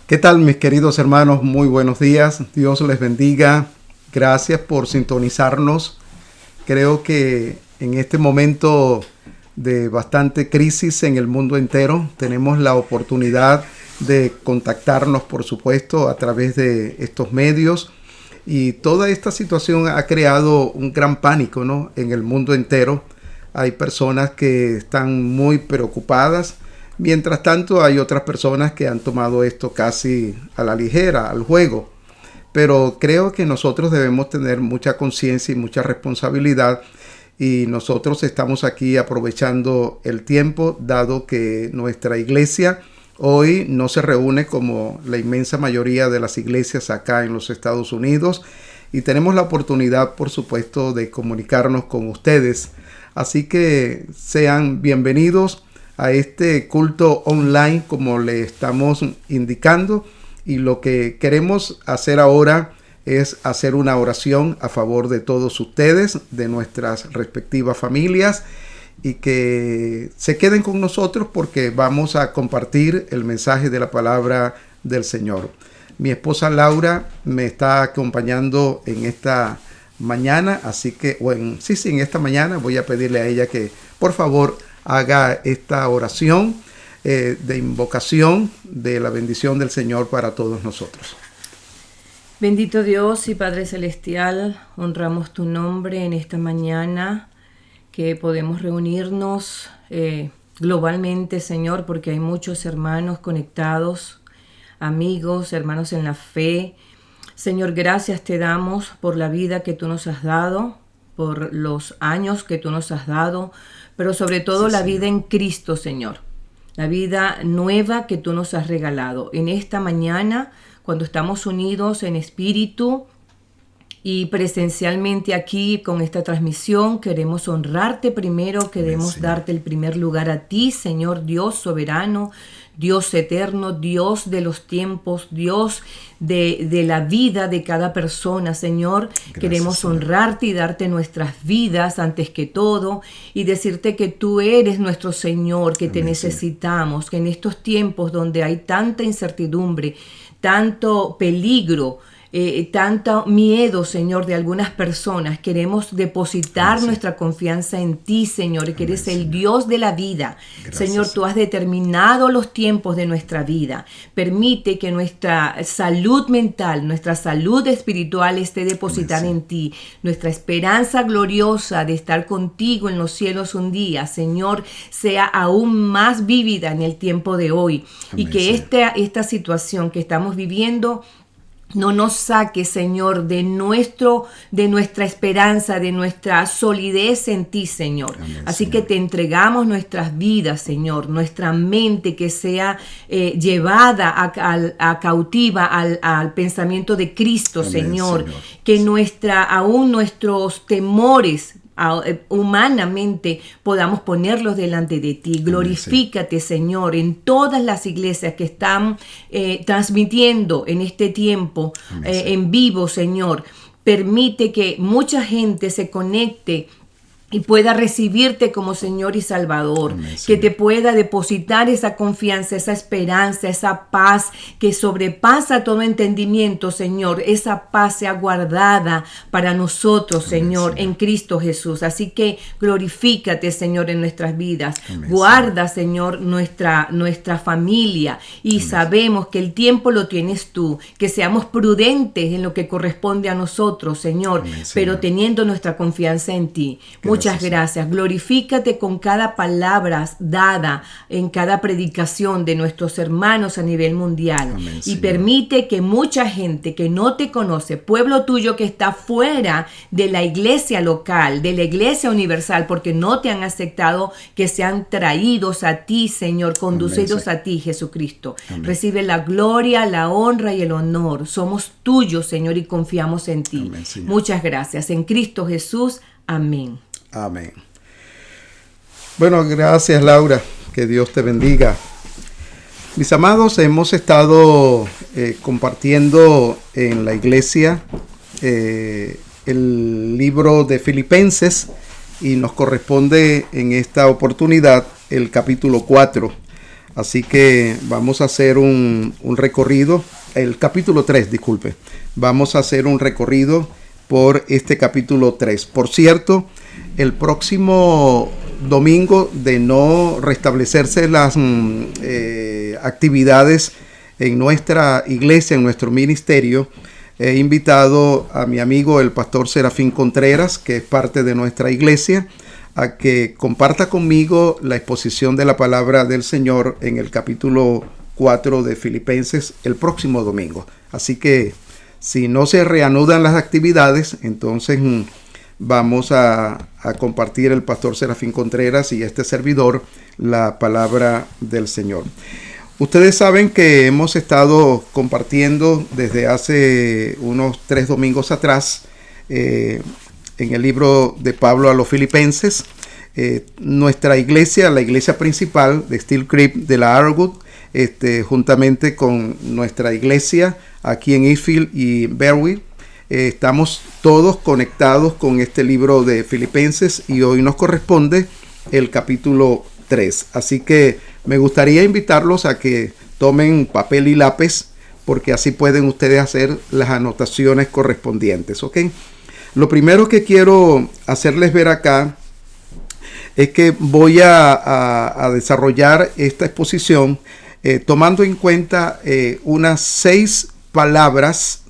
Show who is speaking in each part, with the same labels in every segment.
Speaker 1: ¿Qué tal, mis queridos hermanos? Muy buenos días. Dios les bendiga. Gracias por sintonizarnos. Creo que en este momento de bastante crisis en el mundo entero, tenemos la oportunidad de contactarnos, por supuesto, a través de estos medios. Y toda esta situación ha creado un gran pánico, ¿no?, en el mundo entero. Hay personas que están muy preocupadas. Mientras tanto, hay otras personas que han tomado esto casi a la ligera, al juego. Pero creo que nosotros debemos tener mucha conciencia y mucha responsabilidad. Y nosotros estamos aquí aprovechando el tiempo, dado que nuestra iglesia hoy no se reúne como la inmensa mayoría de las iglesias acá en los Estados Unidos. Y tenemos la oportunidad, por supuesto, de comunicarnos con ustedes. Así que sean bienvenidos a este culto online, como le estamos indicando, y lo que queremos hacer ahora es hacer una oración a favor de todos ustedes, de nuestras respectivas familias, y que se queden con nosotros porque vamos a compartir el mensaje de la palabra del Señor. Mi esposa Laura me está acompañando en esta mañana, así que, en esta mañana voy a pedirle a ella que, por favor, haga esta oración de invocación de la bendición del Señor para todos nosotros.
Speaker 2: Bendito Dios y Padre Celestial, honramos tu nombre en esta mañana que podemos reunirnos globalmente, Señor, porque hay muchos hermanos conectados, amigos, hermanos en la fe. Señor, gracias te damos por la vida que tú nos has dado, por los años que tú nos has dado, pero sobre todo la vida en Cristo, Señor. La vida nueva que tú nos has regalado. En esta mañana, cuando estamos unidos en espíritu y presencialmente aquí con esta transmisión, queremos honrarte primero, queremos darte el primer lugar a ti, Señor Dios soberano, Dios eterno, Dios de los tiempos, Dios de la vida de cada persona, Señor. Gracias, queremos honrarte y darte nuestras vidas antes que todo y decirte que tú eres nuestro Señor, que te necesitamos, que en estos tiempos donde hay tanta incertidumbre, tanto peligro, tanto miedo, Señor, de algunas personas, queremos depositar nuestra confianza en ti, Señor, que eres el Dios de la vida. Gracias. Señor, tú has determinado los tiempos de nuestra vida. Permite que nuestra salud mental, nuestra salud espiritual esté depositada en ti. Nuestra esperanza gloriosa de estar contigo en los cielos un día, Señor, sea aún más vívida en el tiempo de hoy. Amén, y que esta situación que estamos viviendo no nos saque, Señor, de nuestra esperanza, de nuestra solidez en ti, Señor. Amén, así Señor. Que te entregamos nuestras vidas, Señor, nuestra mente que sea llevada a cautiva al pensamiento de Cristo, Amén, Señor. Que nuestros temores humanamente podamos ponerlos delante de ti. Glorifícate, Señor, en todas las iglesias que están transmitiendo en este tiempo en vivo, Señor. Permite que mucha gente se conecte y pueda recibirte como Señor y Salvador. Amén, que te pueda depositar esa confianza, esa esperanza, esa paz que sobrepasa todo entendimiento, Señor. Esa paz sea guardada para nosotros, Amén, Señor, en Cristo Jesús. Así que glorifícate, Señor, en nuestras vidas. Amén, guarda, Señor, nuestra familia. Y Amén, sabemos que el tiempo lo tienes tú. Que seamos prudentes en lo que corresponde a nosotros, Señor. Amén, pero teniendo nuestra confianza en ti. Muchas gracias. Glorifícate con cada palabra dada en cada predicación de nuestros hermanos a nivel mundial. Amén, y permite que mucha gente que no te conoce, pueblo tuyo que está fuera de la iglesia local, de la iglesia universal, porque no te han aceptado, que sean traídos a ti, Señor, conducidos Amén, a ti, Jesucristo. Amén. Recibe la gloria, la honra y el honor. Somos tuyos, Señor, y confiamos en ti. Amén, muchas gracias. En Cristo Jesús. Amén.
Speaker 1: Amén. Bueno, gracias, Laura. Que Dios te bendiga. Mis amados, hemos estado compartiendo en la iglesia el libro de Filipenses y nos corresponde en esta oportunidad el capítulo 4. Así que vamos a hacer un recorrido, el capítulo 3, disculpe. Vamos a hacer un recorrido por este capítulo 3. Por cierto, el próximo domingo, de no restablecerse las actividades en nuestra iglesia, en nuestro ministerio, he invitado a mi amigo el pastor Serafín Contreras, que es parte de nuestra iglesia, a que comparta conmigo la exposición de la palabra del Señor en el capítulo 4 de Filipenses el próximo domingo. Así que si no se reanudan las actividades, entonces vamos a compartir el pastor Serafín Contreras y este servidor la palabra del Señor. Ustedes saben que hemos estado compartiendo desde hace unos 3 domingos atrás en el libro de Pablo a los Filipenses. Nuestra iglesia, la iglesia principal de Steel Creek de la Arrowwood, juntamente con nuestra iglesia aquí en Eastfield y Berwick, estamos todos conectados con este libro de Filipenses y hoy nos corresponde el capítulo 3. Así que me gustaría invitarlos a que tomen papel y lápiz, porque así pueden ustedes hacer las anotaciones correspondientes, ¿ok? Lo primero que quiero hacerles ver acá es que voy a desarrollar esta exposición tomando en cuenta unas 6 palabras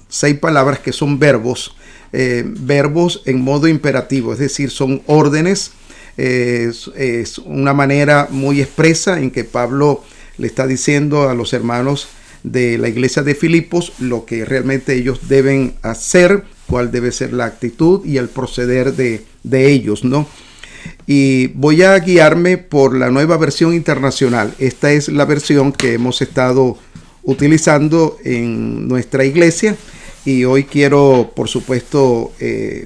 Speaker 1: que son verbos en modo imperativo, es decir, son órdenes. Es una manera muy expresa en que Pablo le está diciendo a los hermanos de la iglesia de Filipos lo que realmente ellos deben hacer, cuál debe ser la actitud y el proceder de ellos, ¿no? Y voy a guiarme por la nueva versión internacional. Esta es la versión que hemos estado utilizando en nuestra iglesia y hoy quiero, por supuesto,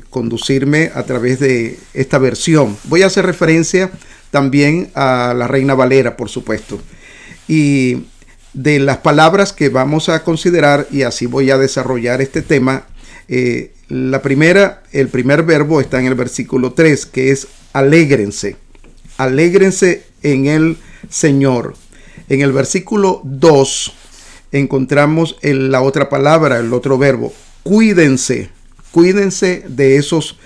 Speaker 1: conducirme a través de esta versión. Voy a hacer referencia también a la Reina Valera, por supuesto. Y de las palabras que vamos a considerar, y así voy a desarrollar este tema, el primer verbo está en el versículo 3, que es alégrense. Alégrense en el Señor. En el versículo 2 encontramos la otra palabra, el otro verbo, cuídense. Cuídense de esos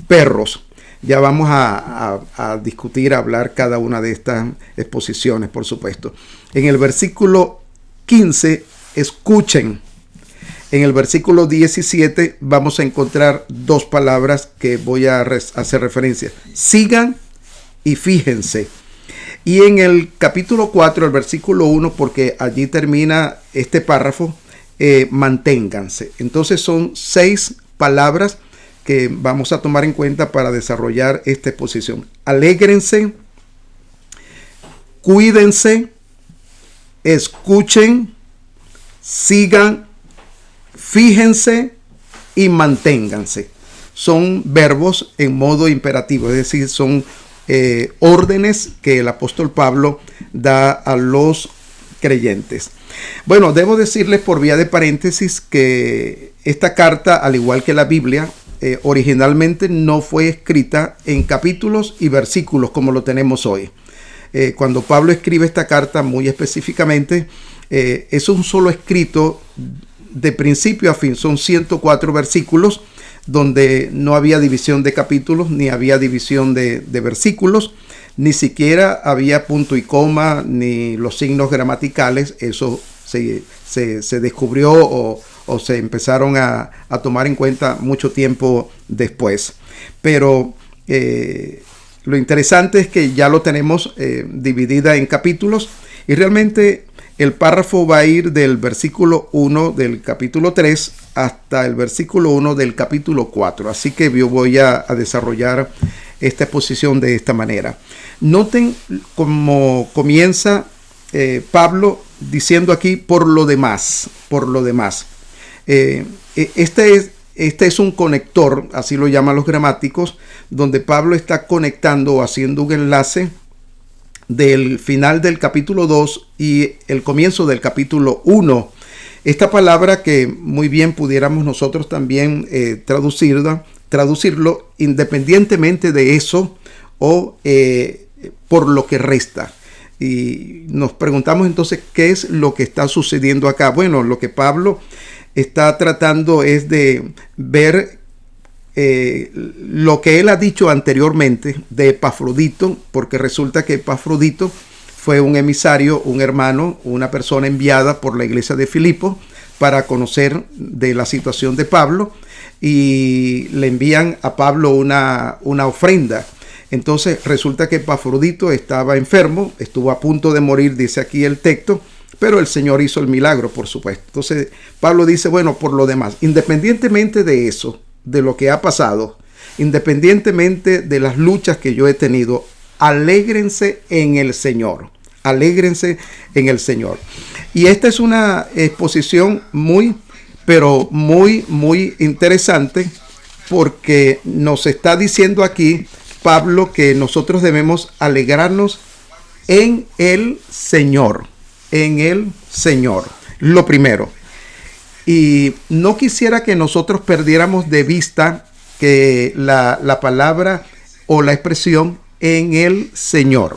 Speaker 1: perros. Ya vamos a discutir, a hablar cada una de estas exposiciones, por supuesto. En el versículo 15, escuchen. En el versículo 17 vamos a encontrar 2 palabras que voy a hacer referencia. Sigan y fíjense. Y en el capítulo 4, el versículo 1, porque allí termina este párrafo, manténganse. Entonces son 6 palabras que vamos a tomar en cuenta para desarrollar esta exposición. Alégrense, cuídense, escuchen, sigan, fíjense y manténganse. Son verbos en modo imperativo, es decir, son órdenes que el apóstol Pablo da a los creyentes. Bueno, debo decirles por vía de paréntesis que esta carta, al igual que la Biblia, originalmente no fue escrita en capítulos y versículos como lo tenemos hoy. Cuando Pablo escribe esta carta muy específicamente, es un solo escrito de principio a fin. Son 104 versículos donde no había división de capítulos, ni había división de versículos, ni siquiera había punto y coma, ni los signos gramaticales. Eso se descubrió o se empezaron a tomar en cuenta mucho tiempo después. Pero lo interesante es que ya lo tenemos dividida en capítulos y realmente el párrafo va a ir del versículo 1 del capítulo 3 hasta el versículo 1 del capítulo 4. Así que yo voy a desarrollar esta exposición de esta manera. Noten cómo comienza Pablo diciendo aquí por lo demás. Este es un conector, así lo llaman los gramáticos, donde Pablo está conectando o haciendo un enlace del final del capítulo 2 y el comienzo del capítulo 1. Esta palabra que muy bien pudiéramos nosotros también traducirlo independientemente de eso o por lo que resta. Y nos preguntamos entonces qué es lo que está sucediendo acá. Bueno, lo que Pablo está tratando es de ver lo que él ha dicho anteriormente de Epafrodito, porque resulta que Epafrodito fue un emisario, un hermano, una persona enviada por la iglesia de Filipo para conocer de la situación de Pablo, y le envían a Pablo una ofrenda. Entonces resulta que Epafrodito estaba enfermo, estuvo a punto de morir, dice aquí el texto, pero el Señor hizo el milagro, por supuesto. Entonces Pablo dice, bueno, por lo demás, independientemente de eso, de lo que ha pasado, independientemente de las luchas que yo he tenido, alégrense en el Señor. Alégrense en el Señor. Y esta es una exposición muy interesante, porque nos está diciendo aquí Pablo que nosotros debemos alegrarnos en el Señor. En el Señor. Lo primero. Y no quisiera que nosotros perdiéramos de vista que la palabra o la expresión en el Señor.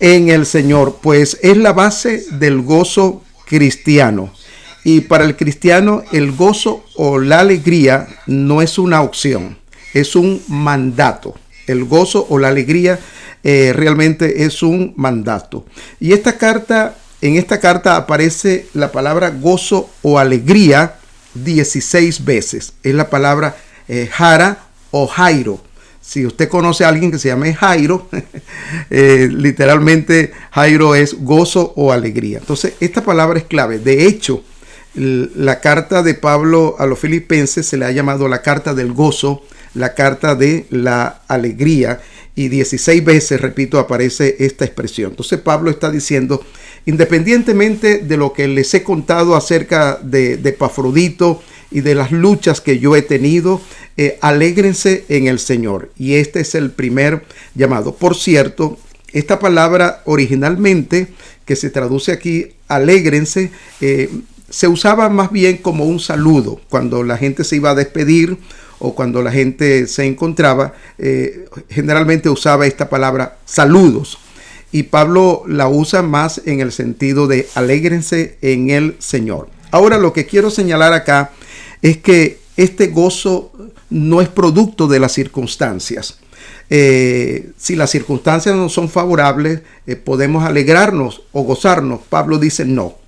Speaker 1: En el Señor, pues es la base del gozo cristiano. Y para el cristiano el gozo o la alegría no es una opción, es un mandato. El gozo o la alegría realmente es un mandato. Y en esta carta aparece la palabra gozo o alegría 16 veces. Es la palabra jara o Jairo. Si usted conoce a alguien que se llame Jairo, literalmente Jairo es gozo o alegría. Entonces, esta palabra es clave. De hecho, la carta de Pablo a los filipenses se le ha llamado la carta del gozo, la carta de la alegría, y 16 veces, repito, aparece esta expresión. Entonces, Pablo está diciendo, independientemente de lo que les he contado acerca de Epafrodito y de las luchas que yo he tenido, alégrense en el Señor. Y este es el primer llamado. Por cierto, esta palabra originalmente, que se traduce aquí, alégrense, se usaba más bien como un saludo. Cuando la gente se iba a despedir o cuando la gente se encontraba, generalmente usaba esta palabra saludos. Y Pablo la usa más en el sentido de alégrense en el Señor. Ahora, lo que quiero señalar acá es que este gozo no es producto de las circunstancias. Si las circunstancias no son favorables, podemos alegrarnos o gozarnos. Pablo dice no.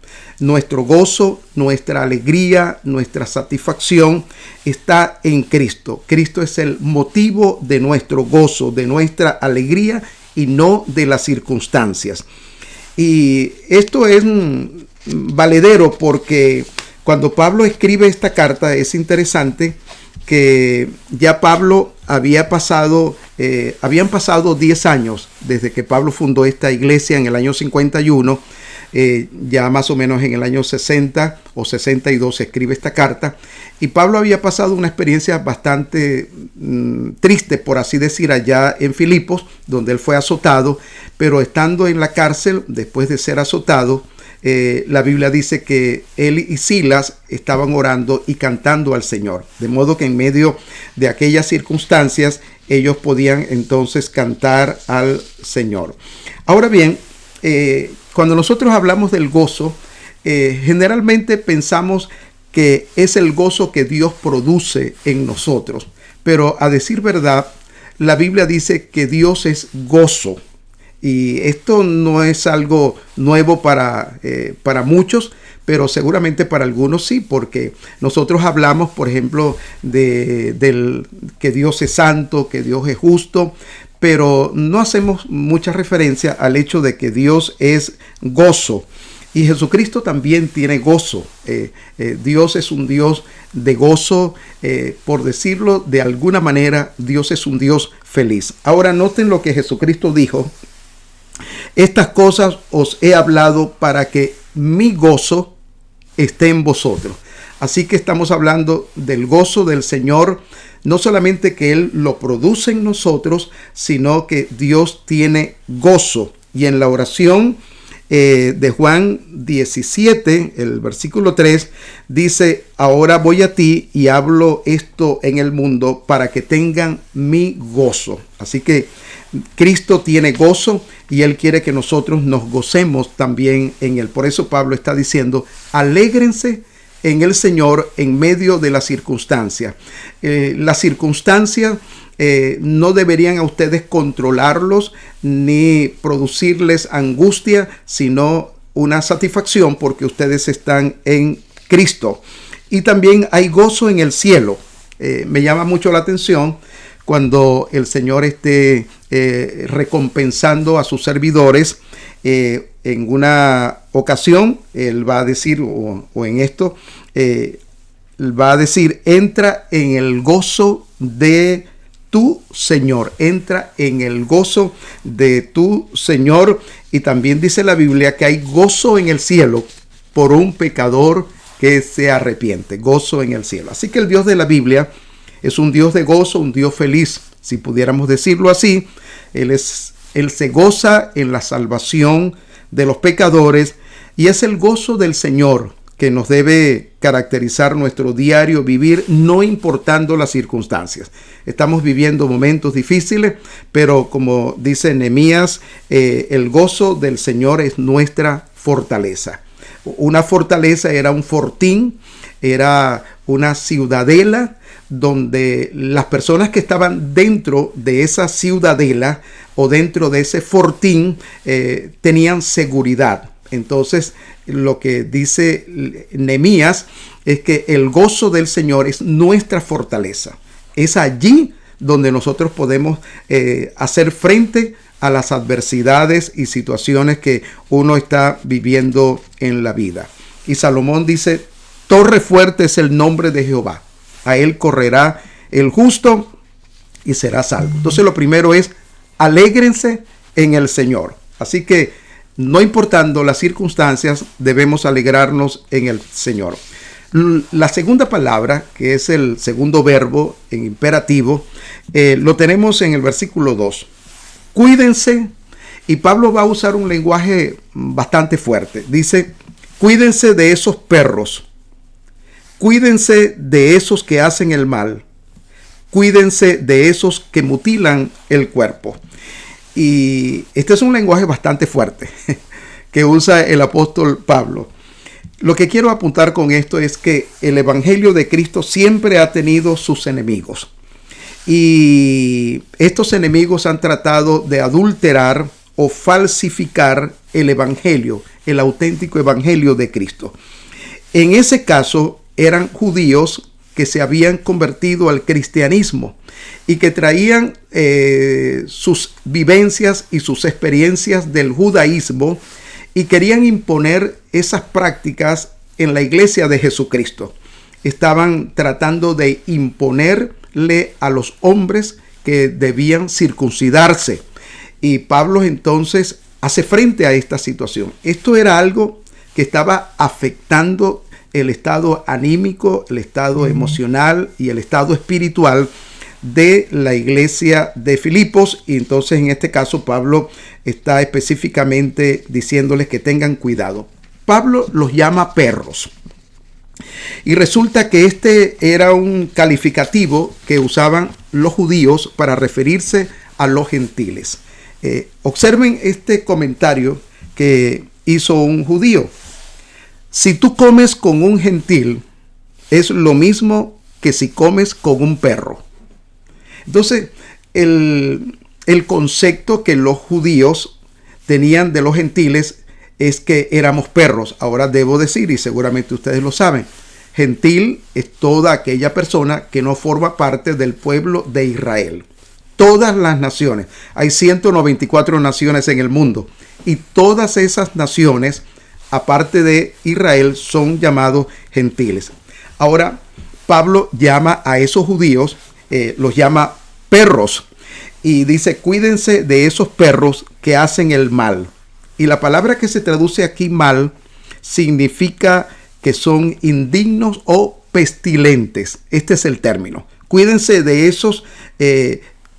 Speaker 1: Nuestro gozo, nuestra alegría, nuestra satisfacción está en Cristo. Cristo es el motivo de nuestro gozo, de nuestra alegría, y no de las circunstancias. Y esto es valedero porque cuando Pablo escribe esta carta, es interesante que ya Pablo habían pasado 10 años desde que Pablo fundó esta iglesia en el año 51. Ya más o menos en el año 60 o 62 se escribe esta carta, y Pablo había pasado una experiencia bastante triste, por así decir, allá en Filipos, donde él fue azotado, pero estando en la cárcel, después de ser azotado, la Biblia dice que él y Silas estaban orando y cantando al Señor, de modo que en medio de aquellas circunstancias ellos podían entonces cantar al Señor. Ahora bien, cuando nosotros hablamos del gozo, generalmente pensamos que es el gozo que Dios produce en nosotros. Pero a decir verdad, la Biblia dice que Dios es gozo. Y esto no es algo nuevo para muchos, pero seguramente para algunos sí, porque nosotros hablamos, por ejemplo, de que Dios es santo, que Dios es justo, pero no hacemos mucha referencia al hecho de que Dios es gozo. Y Jesucristo también tiene gozo. Dios es un Dios de gozo. Por decirlo de alguna manera, Dios es un Dios feliz. Ahora noten lo que Jesucristo dijo. Estas cosas os he hablado para que mi gozo esté en vosotros. Así que estamos hablando del gozo del Señor, no solamente que Él lo produce en nosotros, sino que Dios tiene gozo. Y en la oración de Juan 17, el versículo 3, dice, ahora voy a ti y hablo esto en el mundo para que tengan mi gozo. Así que Cristo tiene gozo y Él quiere que nosotros nos gocemos también en Él. Por eso Pablo está diciendo, alégrense en el Señor en medio de las circunstancias. Las circunstancias no deberían a ustedes controlarlos ni producirles angustia, sino una satisfacción porque ustedes están en Cristo. Y también hay gozo en el cielo. Me llama mucho la atención cuando el Señor esté recompensando a sus servidores. En una ocasión, Él va a decir, o en esto, va a decir, entra en el gozo de tu Señor, entra en el gozo de tu Señor. Y también dice la Biblia que hay gozo en el cielo por un pecador que se arrepiente, gozo en el cielo. Así que el Dios de la Biblia es un Dios de gozo, un Dios feliz, si pudiéramos decirlo así. Él se goza en la salvación de los pecadores y es el gozo del Señor que nos debe caracterizar nuestro diario vivir, no importando las circunstancias. Estamos viviendo momentos difíciles, pero como dice Nehemías, el gozo del Señor es nuestra fortaleza. Una fortaleza era un fortín, era una ciudadela donde las personas que estaban dentro de esa ciudadela o dentro de ese fortín tenían seguridad. Entonces, lo que dice Nehemías es que el gozo del Señor es nuestra fortaleza. Es allí donde nosotros podemos hacer frente a las adversidades y situaciones que uno está viviendo en la vida. Y Salomón dice, torre fuerte es el nombre de Jehová. A él correrá el justo y será salvo. Entonces lo primero es, alégrense en el Señor. Así que no importando las circunstancias, debemos alegrarnos en el Señor. La segunda palabra, que es el segundo verbo en imperativo, lo tenemos en el versículo 2. Cuídense, y Pablo va a usar un lenguaje bastante fuerte. Dice, cuídense de esos perros, cuídense de esos que hacen el mal, cuídense de esos que mutilan el cuerpo. Y este es un lenguaje bastante fuerte que usa el apóstol Pablo. Lo que quiero apuntar con esto es que el evangelio de Cristo siempre ha tenido sus enemigos. Y estos enemigos han tratado de adulterar o falsificar el evangelio, el auténtico evangelio de Cristo. En ese caso eran judíos que se habían convertido al cristianismo y que traían sus vivencias y sus experiencias del judaísmo y querían imponer esas prácticas en la iglesia de Jesucristo. Estaban tratando de imponerle a los hombres que debían circuncidarse. Y Pablo entonces hace frente a esta situación. Esto era algo que estaba afectando el estado anímico, el estado emocional y el estado espiritual de la iglesia de Filipos. Y entonces en este caso Pablo está específicamente diciéndoles que tengan cuidado. Pablo los llama perros. Y resulta que este era un calificativo que usaban los judíos para referirse a los gentiles. Observen este comentario que hizo un judío. Si tú comes con un gentil, es lo mismo que si comes con un perro. Entonces, el concepto que los judíos tenían de los gentiles es que éramos perros. Ahora debo decir, y seguramente ustedes lo saben, gentil es toda aquella persona que no forma parte del pueblo de Israel. Todas las naciones, hay 194 naciones en el mundo, y todas esas naciones, aparte de Israel, son llamados gentiles. Ahora, Pablo llama a esos judíos, los llama perros, y dice, cuídense de esos perros que hacen el mal. Y la palabra que se traduce aquí mal significa que son indignos o pestilentes. Este es el término. Cuídense de esos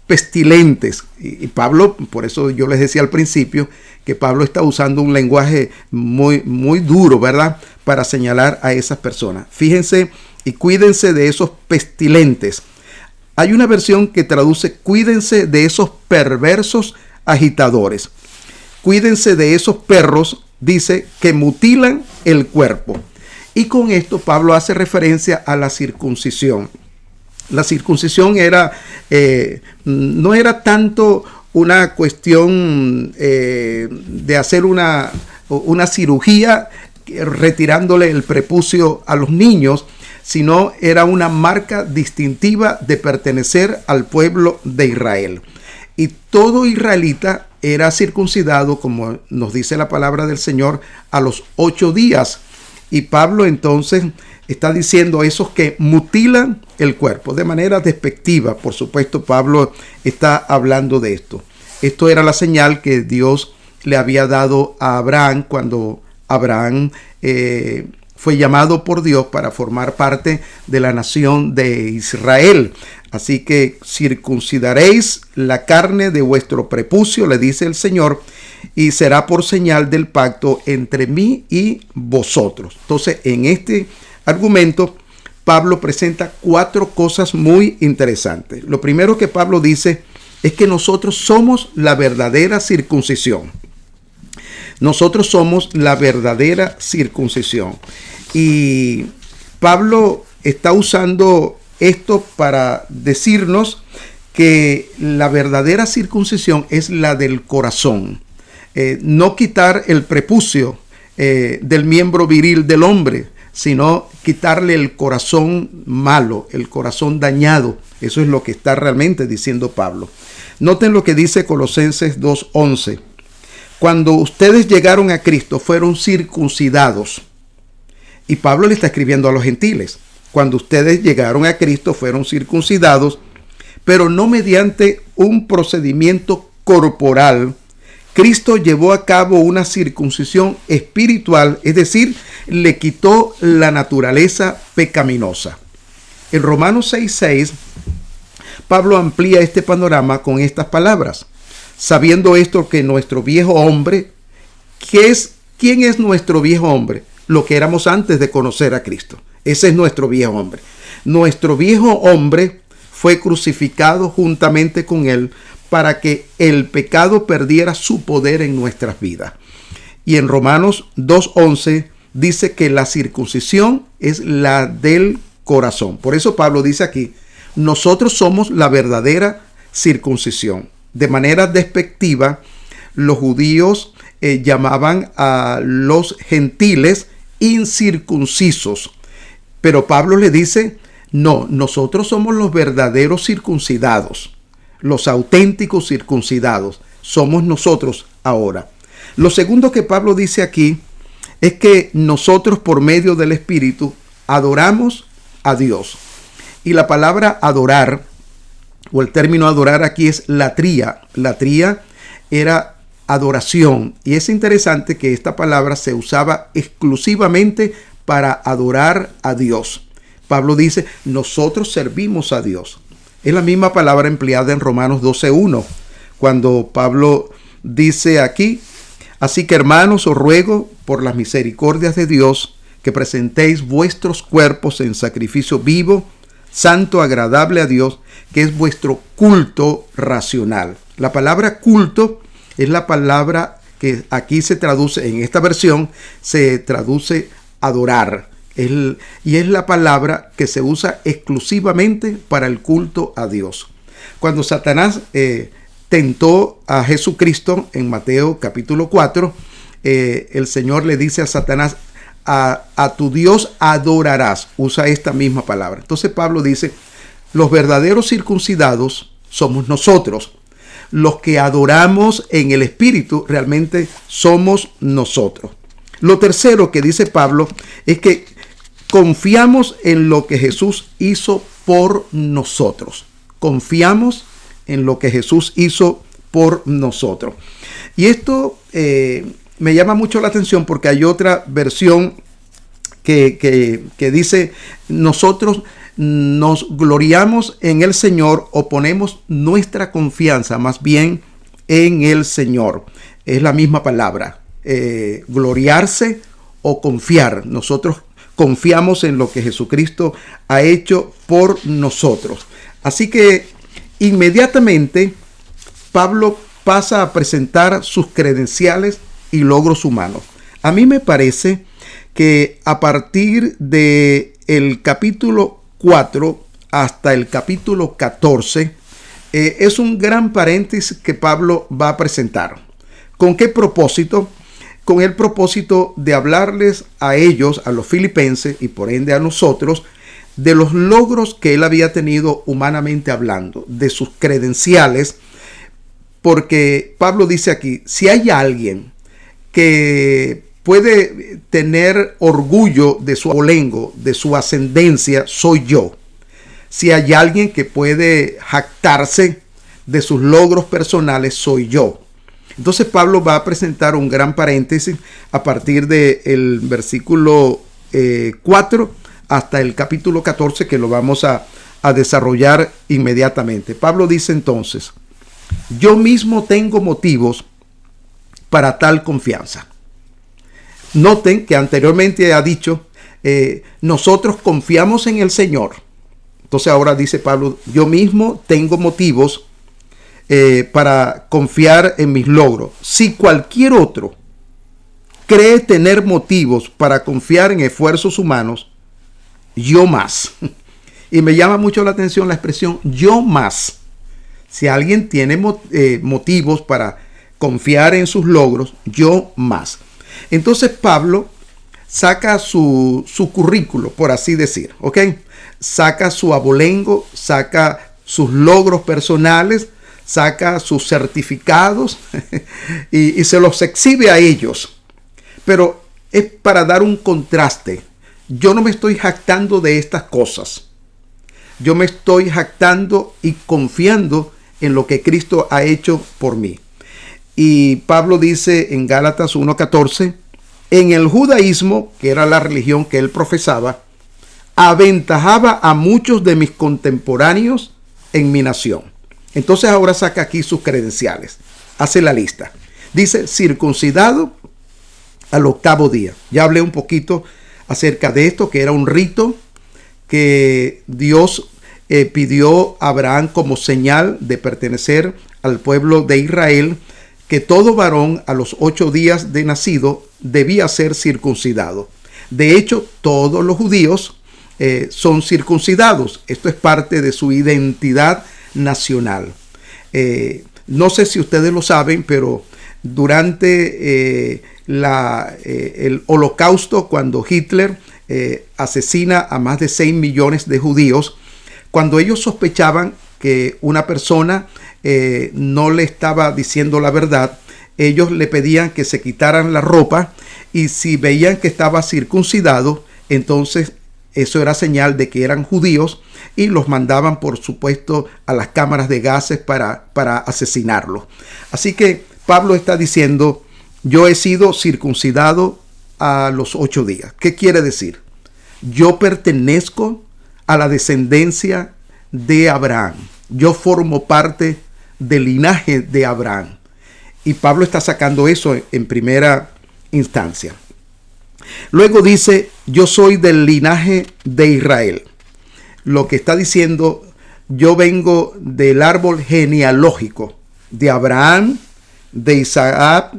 Speaker 1: pestilentes. Y Pablo, por eso yo les decía al principio, que Pablo está usando un lenguaje muy duro, ¿verdad? Para señalar a esas personas. Fíjense y cuídense de esos pestilentes. Hay una versión que traduce: cuídense de esos perversos agitadores. Cuídense de esos perros, dice, que mutilan el cuerpo. Y con esto Pablo hace referencia a la circuncisión. La circuncisión no era tanto una cuestión de hacer una cirugía retirándole el prepucio a los niños, sino era una marca distintiva de pertenecer al pueblo de Israel. Y todo israelita era circuncidado, como nos dice la palabra del Señor, a los 8 días. Y Pablo entonces está diciendo a esos que mutilan el cuerpo de manera despectiva. Por supuesto, Pablo está hablando de esto. Esto era la señal que Dios le había dado a Abraham cuando Abraham fue llamado por Dios para formar parte de la nación de Israel. Así que circuncidaréis la carne de vuestro prepucio, le dice el Señor, y será por señal del pacto entre mí y vosotros. Entonces, en este argumento, Pablo presenta 4 cosas muy interesantes. Lo primero que Pablo dice es que nosotros somos la verdadera circuncisión. Nosotros somos la verdadera circuncisión. Y Pablo está usando esto para decirnos que la verdadera circuncisión es la del corazón. No quitar el prepucio del miembro viril del hombre, sino quitarle el corazón malo, el corazón dañado. Eso es lo que está realmente diciendo Pablo. Noten lo que dice Colosenses 2:11. Cuando ustedes llegaron a Cristo, fueron circuncidados. Y Pablo le está escribiendo a los gentiles. Cuando ustedes llegaron a Cristo, fueron circuncidados, pero no mediante un procedimiento corporal. Cristo llevó a cabo una circuncisión espiritual, es decir, le quitó la naturaleza pecaminosa. En Romanos 6:6, Pablo amplía este panorama con estas palabras. Sabiendo esto, que nuestro viejo hombre, ¿quién es nuestro viejo hombre? Lo que éramos antes de conocer a Cristo. Ese es nuestro viejo hombre. Nuestro viejo hombre fue crucificado juntamente con él para que el pecado perdiera su poder en nuestras vidas. Y en Romanos 2:11 dice que la circuncisión es la del corazón. Por eso Pablo dice aquí, nosotros somos la verdadera circuncisión. De manera despectiva, los judíos llamaban a los gentiles incircuncisos. Pero Pablo le dice, no, nosotros somos los verdaderos circuncidados, los auténticos circuncidados. Somos nosotros ahora. Lo segundo que Pablo dice aquí es que nosotros por medio del Espíritu adoramos a Dios. Y la palabra adorar, o el término adorar aquí es latría. Latría era adoración. Y es interesante que esta palabra se usaba exclusivamente para adorar a Dios. Pablo dice, nosotros servimos a Dios. Es la misma palabra empleada en Romanos 12:1, cuando Pablo dice aquí, así que hermanos, os ruego por las misericordias de Dios que presentéis vuestros cuerpos en sacrificio vivo, santo, agradable a Dios, que es vuestro culto racional. La palabra culto es la palabra que aquí se traduce, en esta versión, se traduce adorar. Y es la palabra que se usa exclusivamente para el culto a Dios. Cuando Satanás tentó a Jesucristo en Mateo capítulo 4, el Señor le dice a Satanás, a tu Dios adorarás. Usa esta misma palabra. Entonces Pablo dice, los verdaderos circuncidados somos nosotros. Los que adoramos en el Espíritu realmente somos nosotros. Lo tercero que dice Pablo es que confiamos en lo que Jesús hizo por nosotros. Confiamos en lo que Jesús hizo por nosotros. Y esto me llama mucho la atención porque hay otra versión que dice, nosotros nos gloriamos en el Señor o ponemos nuestra confianza más bien en el Señor. Es la misma palabra, gloriarse o confiar. Nosotros confiamos en lo que Jesucristo ha hecho por nosotros. Así que inmediatamente Pablo pasa a presentar sus credenciales y logros humanos. A mí me parece que a partir del capítulo 4 hasta el capítulo 14 es un gran paréntesis que Pablo va a presentar. ¿Con qué propósito? Con el propósito de hablarles a ellos, a los filipenses y por ende a nosotros, de los logros que él había tenido humanamente hablando, de sus credenciales, porque Pablo dice aquí, si hay alguien que puede tener orgullo de su abolengo, de su ascendencia, soy yo. Si hay alguien que puede jactarse de sus logros personales, soy yo. Entonces Pablo va a presentar un gran paréntesis a partir del versículo 4 hasta el capítulo 14, que lo vamos a desarrollar inmediatamente. Pablo dice entonces, yo mismo tengo motivos para tal confianza. Noten que anteriormente ha dicho, nosotros confiamos en el Señor. Entonces ahora dice Pablo, yo mismo tengo motivos para confiar en mis logros. Si cualquier otro cree tener motivos para confiar en esfuerzos humanos, yo más. Y me llama mucho la atención la expresión yo más. Si alguien tiene motivos para confiar en sus logros, yo más. Entonces Pablo saca su currículo, por así decir, ¿ok? Saca su abolengo, saca sus logros personales, saca sus certificados y se los exhibe a ellos. Pero es para dar un contraste. Yo no me estoy jactando de estas cosas. Yo me estoy jactando y confiando en lo que Cristo ha hecho por mí. Y Pablo dice en Gálatas 1:14, en el judaísmo, que era la religión que él profesaba, aventajaba a muchos de mis contemporáneos en mi nación. Entonces ahora saca aquí sus credenciales, hace la lista. Dice, circuncidado al 8º día. Ya hablé un poquito acerca de esto, que era un rito que Dios pidió a Abraham como señal de pertenecer al pueblo de Israel, que todo varón a los 8 días de nacido debía ser circuncidado. De hecho, todos los judíos son circuncidados. Esto es parte de su identidad nacional. No sé si ustedes lo saben, pero durante el Holocausto, cuando Hitler asesina a más de 6 millones de judíos, cuando ellos sospechaban que una persona no le estaba diciendo la verdad, ellos le pedían que se quitaran la ropa, y si veían que estaba circuncidado, entonces eso era señal de que eran judíos, y los mandaban, por supuesto, a las cámaras de gases para asesinarlos. Así que Pablo está diciendo, yo he sido circuncidado a los 8 días. ¿Qué quiere decir? Yo pertenezco a la descendencia de Abraham. Yo formo parte del linaje de Abraham. Y Pablo está sacando eso en primera instancia. Luego dice, yo soy del linaje de Israel. Lo que está diciendo, yo vengo del árbol genealógico de Abraham, de Isaac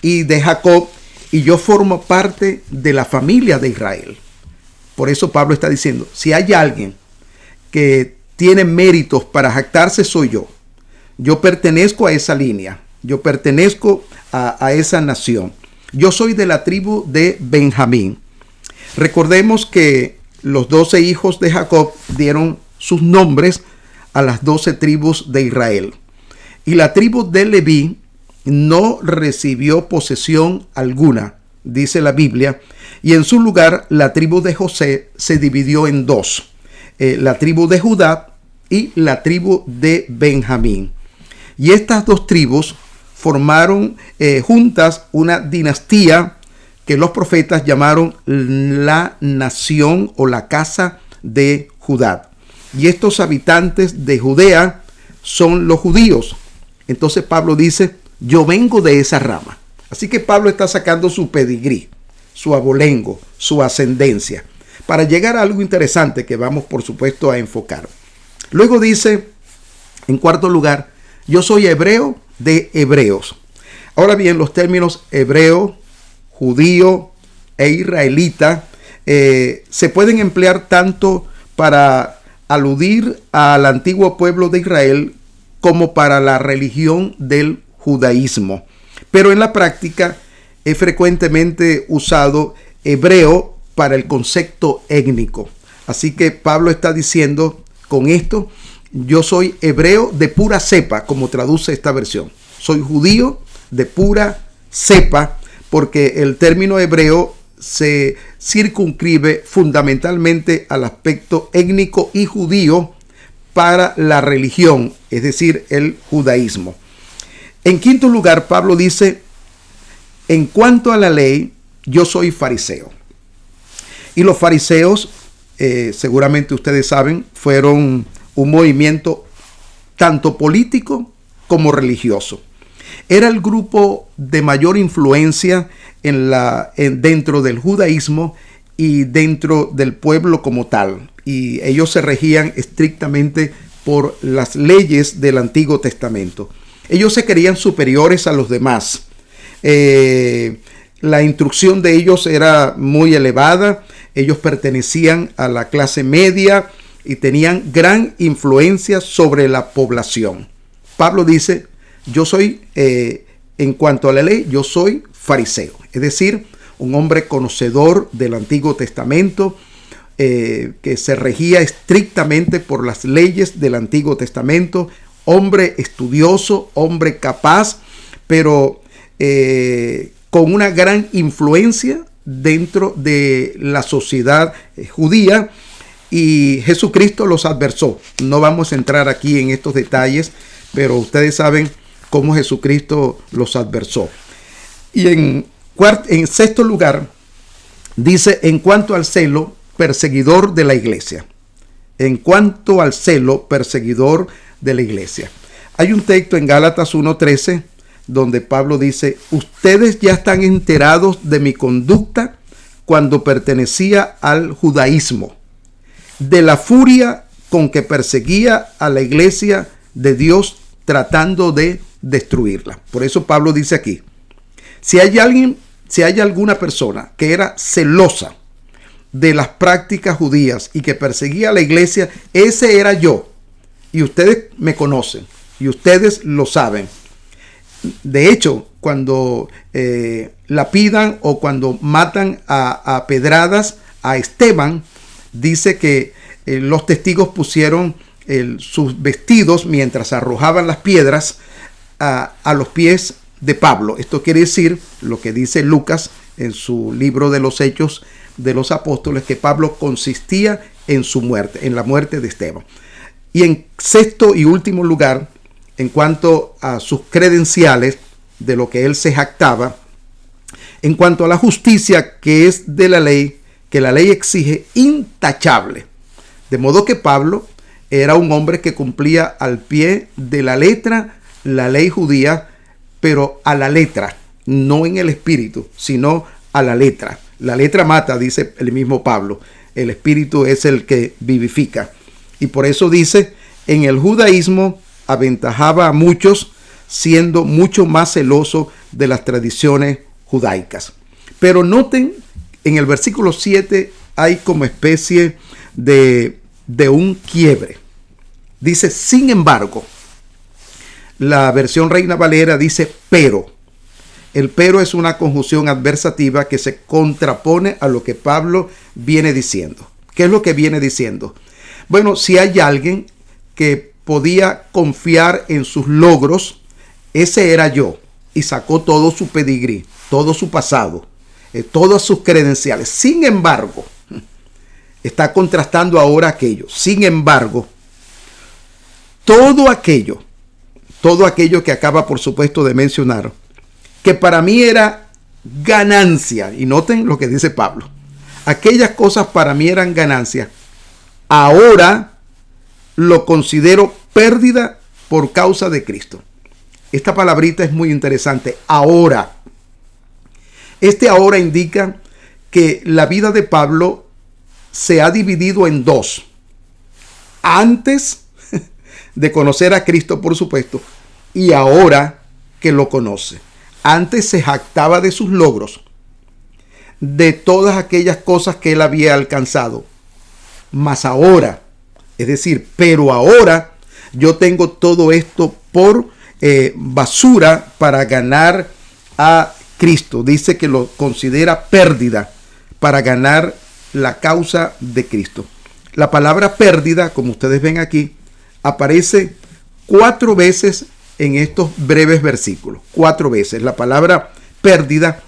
Speaker 1: y de Jacob, y yo formo parte de la familia de Israel. Por eso Pablo está diciendo, si hay alguien que tiene méritos para jactarse, soy yo. Yo pertenezco a esa línea. Yo pertenezco a esa nación. Yo soy de la tribu de Benjamín. Recordemos que los 12 hijos de Jacob dieron sus nombres a las 12 tribus de Israel. Y la tribu de Leví no recibió posesión alguna, dice la Biblia. Y en su lugar, la tribu de José se dividió en dos. La tribu de Judá y la tribu de Benjamín. Y estas dos tribus formaron juntas una dinastía que los profetas llamaron la nación o la casa de Judá. Y estos habitantes de Judea son los judíos. Entonces Pablo dice, yo vengo de esa rama. Así que Pablo está sacando su pedigrí, su abolengo, su ascendencia, para llegar a algo interesante que vamos, por supuesto, a enfocar. Luego dice, en cuarto lugar, yo soy hebreo de hebreos. Ahora bien, los términos hebreo, judío e israelita se pueden emplear tanto para aludir al antiguo pueblo de Israel como para la religión del judaísmo. Pero en la práctica es frecuentemente usado hebreo para el concepto étnico. Así que Pablo está diciendo con esto, yo soy hebreo de pura cepa, como traduce esta versión. Soy judío de pura cepa, porque el término hebreo se circunscribe fundamentalmente al aspecto étnico y judío para la religión, es decir, el judaísmo. En quinto lugar, Pablo dice, en cuanto a la ley, yo soy fariseo. Y los fariseos, seguramente ustedes saben, fueron un movimiento tanto político como religioso. Era el grupo de mayor influencia dentro del judaísmo y dentro del pueblo como tal. Y ellos se regían estrictamente por las leyes del Antiguo Testamento. Ellos se creían superiores a los demás. La instrucción de ellos era muy elevada. Ellos pertenecían a la clase media y tenían gran influencia sobre la población. Pablo dice, yo soy, en cuanto a la ley, yo soy fariseo. Es decir, un hombre conocedor del Antiguo Testamento, que se regía estrictamente por las leyes del Antiguo Testamento, hombre estudioso, hombre capaz, pero con una gran influencia dentro de la sociedad judía, y Jesucristo los adversó. No vamos a entrar aquí en estos detalles, pero ustedes saben cómo Jesucristo los adversó. Y en sexto lugar, dice, en cuanto al celo, perseguidor de la iglesia. En cuanto al celo, perseguidor de la iglesia. Hay un texto en Gálatas 1:13 donde Pablo dice, ustedes ya están enterados de mi conducta cuando pertenecía al judaísmo, de la furia con que perseguía a la iglesia de Dios tratando de destruirla. Por eso Pablo dice aquí, si hay alguna persona que era celosa de las prácticas judías y que perseguía a la iglesia, ese era yo. Y ustedes me conocen y ustedes lo saben. De hecho, cuando lapidan o cuando matan a pedradas a Esteban, dice que los testigos pusieron sus vestidos mientras arrojaban las piedras a los pies de Pablo. Esto quiere decir lo que dice Lucas en su libro de los Hechos de los Apóstoles, que Pablo consistía en su muerte, en la muerte de Esteban. Y en sexto y último lugar, en cuanto a sus credenciales, de lo que él se jactaba, en cuanto a la justicia que es de la ley, que la ley exige intachable. De modo que Pablo era un hombre que cumplía al pie de la letra la ley judía, pero a la letra, no en el espíritu, sino a la letra. La letra mata, dice el mismo Pablo. El espíritu es el que vivifica. Y por eso dice, en el judaísmo aventajaba a muchos, siendo mucho más celoso de las tradiciones judaicas. Pero noten, en el versículo 7 hay como especie de un quiebre. Dice, sin embargo, la versión Reina Valera dice, pero. El pero es una conjunción adversativa que se contrapone a lo que Pablo viene diciendo. ¿Qué es lo que viene diciendo? Bueno, si hay alguien que podía confiar en sus logros, ese era yo. Y sacó todo su pedigrí, todo su pasado, todas sus credenciales. Sin embargo, está contrastando ahora aquello. Sin embargo, todo aquello que acaba, por supuesto, de mencionar, que para mí era ganancia, y noten lo que dice Pablo, aquellas cosas para mí eran ganancia, ahora lo considero pérdida por causa de Cristo. Esta palabrita es muy interesante, ahora. Este ahora indica que la vida de Pablo se ha dividido en dos. Antes de conocer a Cristo, por supuesto, y ahora que lo conoce. Antes se jactaba de sus logros, de todas aquellas cosas que él había alcanzado. Mas ahora, es decir, pero ahora yo tengo todo esto por basura para ganar a Cristo. Dice que lo considera pérdida para ganar la causa de Cristo. La palabra pérdida, como ustedes ven aquí, aparece 4 veces en estos breves versículos. 4 veces la palabra pérdida,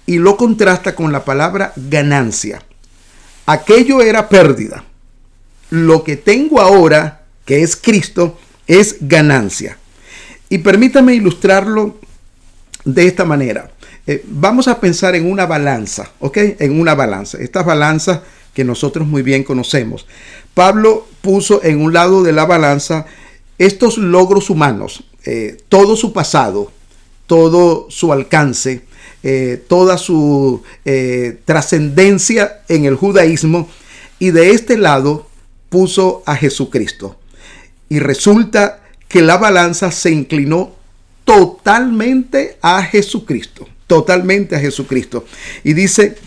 Speaker 1: y lo contrasta con la palabra ganancia. Aquello era pérdida. Lo que tengo ahora, que es Cristo, es ganancia. Y permítame ilustrarlo de esta manera. Vamos a pensar en una balanza, ¿ok? En una balanza. Estas balanzas que nosotros muy bien conocemos. Pablo puso en un lado de la balanza estos logros humanos, todo su pasado, todo su alcance, toda su trascendencia en el judaísmo, y de este lado puso a Jesucristo. Y resulta que la balanza se inclinó totalmente a Jesucristo. Totalmente a Jesucristo. Y dice,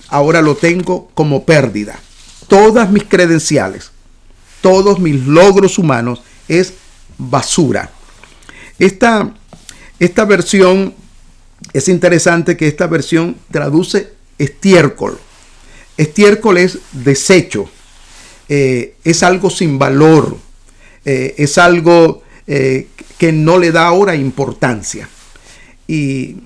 Speaker 1: ahora lo tengo como pérdida. Todas mis credenciales, todos mis logros humanos es basura. Esta versión, es interesante que esta versión traduce estiércol. Estiércol es desecho. Es algo sin valor. Es algo que no le da ahora importancia. Y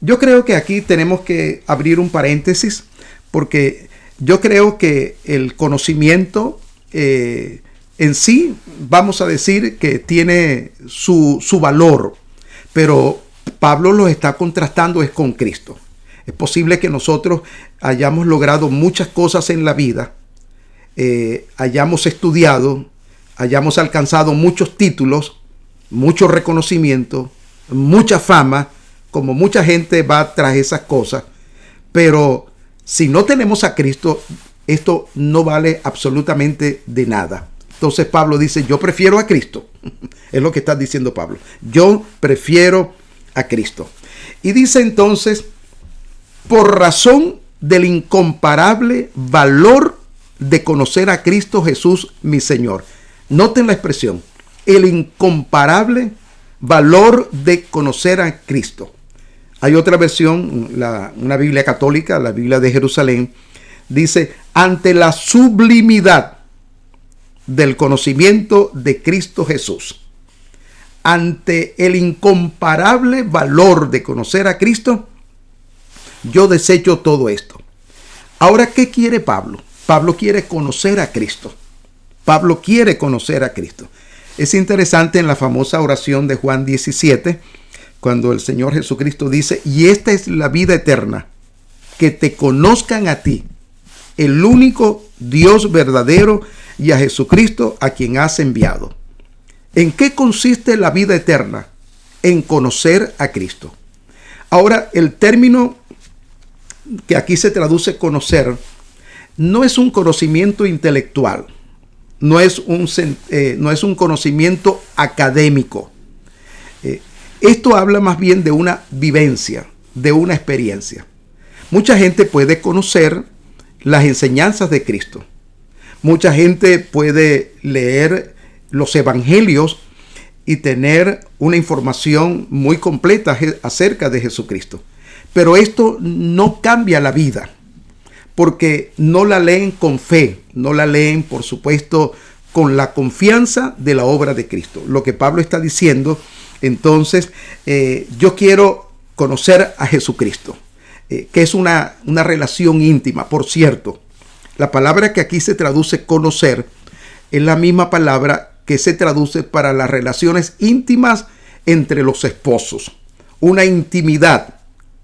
Speaker 1: yo creo que aquí tenemos que abrir un paréntesis, porque yo creo que el conocimiento en sí, vamos a decir que tiene su valor, pero Pablo lo está contrastando es con Cristo. Es posible que nosotros hayamos logrado muchas cosas en la vida, hayamos estudiado, hayamos alcanzado muchos títulos, mucho reconocimiento, mucha fama, como mucha gente va tras esas cosas, pero si no tenemos a Cristo, esto no vale absolutamente de nada. Entonces Pablo dice, yo prefiero a Cristo. Es lo que está diciendo Pablo. Yo prefiero a Cristo. Y dice entonces, por razón del incomparable valor de conocer a Cristo Jesús, mi Señor. Noten la expresión, el incomparable valor de conocer a Cristo. Hay otra versión, una Biblia católica, la Biblia de Jerusalén, dice, ante la sublimidad del conocimiento de Cristo Jesús. Ante el incomparable valor de conocer a Cristo, yo desecho todo esto. Ahora, ¿qué quiere Pablo? Pablo quiere conocer a Cristo. Pablo quiere conocer a Cristo. Es interesante en la famosa oración de Juan 17, cuando el Señor Jesucristo dice, y esta es la vida eterna, que te conozcan a ti, el único Dios verdadero, y a Jesucristo a quien has enviado. ¿En qué consiste la vida eterna? En conocer a Cristo. Ahora, el término que aquí se traduce conocer, no es un conocimiento intelectual, no es un conocimiento académico. Esto habla más bien de una vivencia, de una experiencia. Mucha gente puede conocer las enseñanzas de Cristo. Mucha gente puede leer los evangelios y tener una información muy completa acerca de Jesucristo. Pero esto no cambia la vida, porque no la leen con fe, no la leen, por supuesto, con la confianza de la obra de Cristo. Lo que Pablo está diciendo, entonces, yo quiero conocer a Jesucristo, que es una relación íntima. Por cierto, la palabra que aquí se traduce conocer es la misma palabra que se traduce para las relaciones íntimas entre los esposos. Una intimidad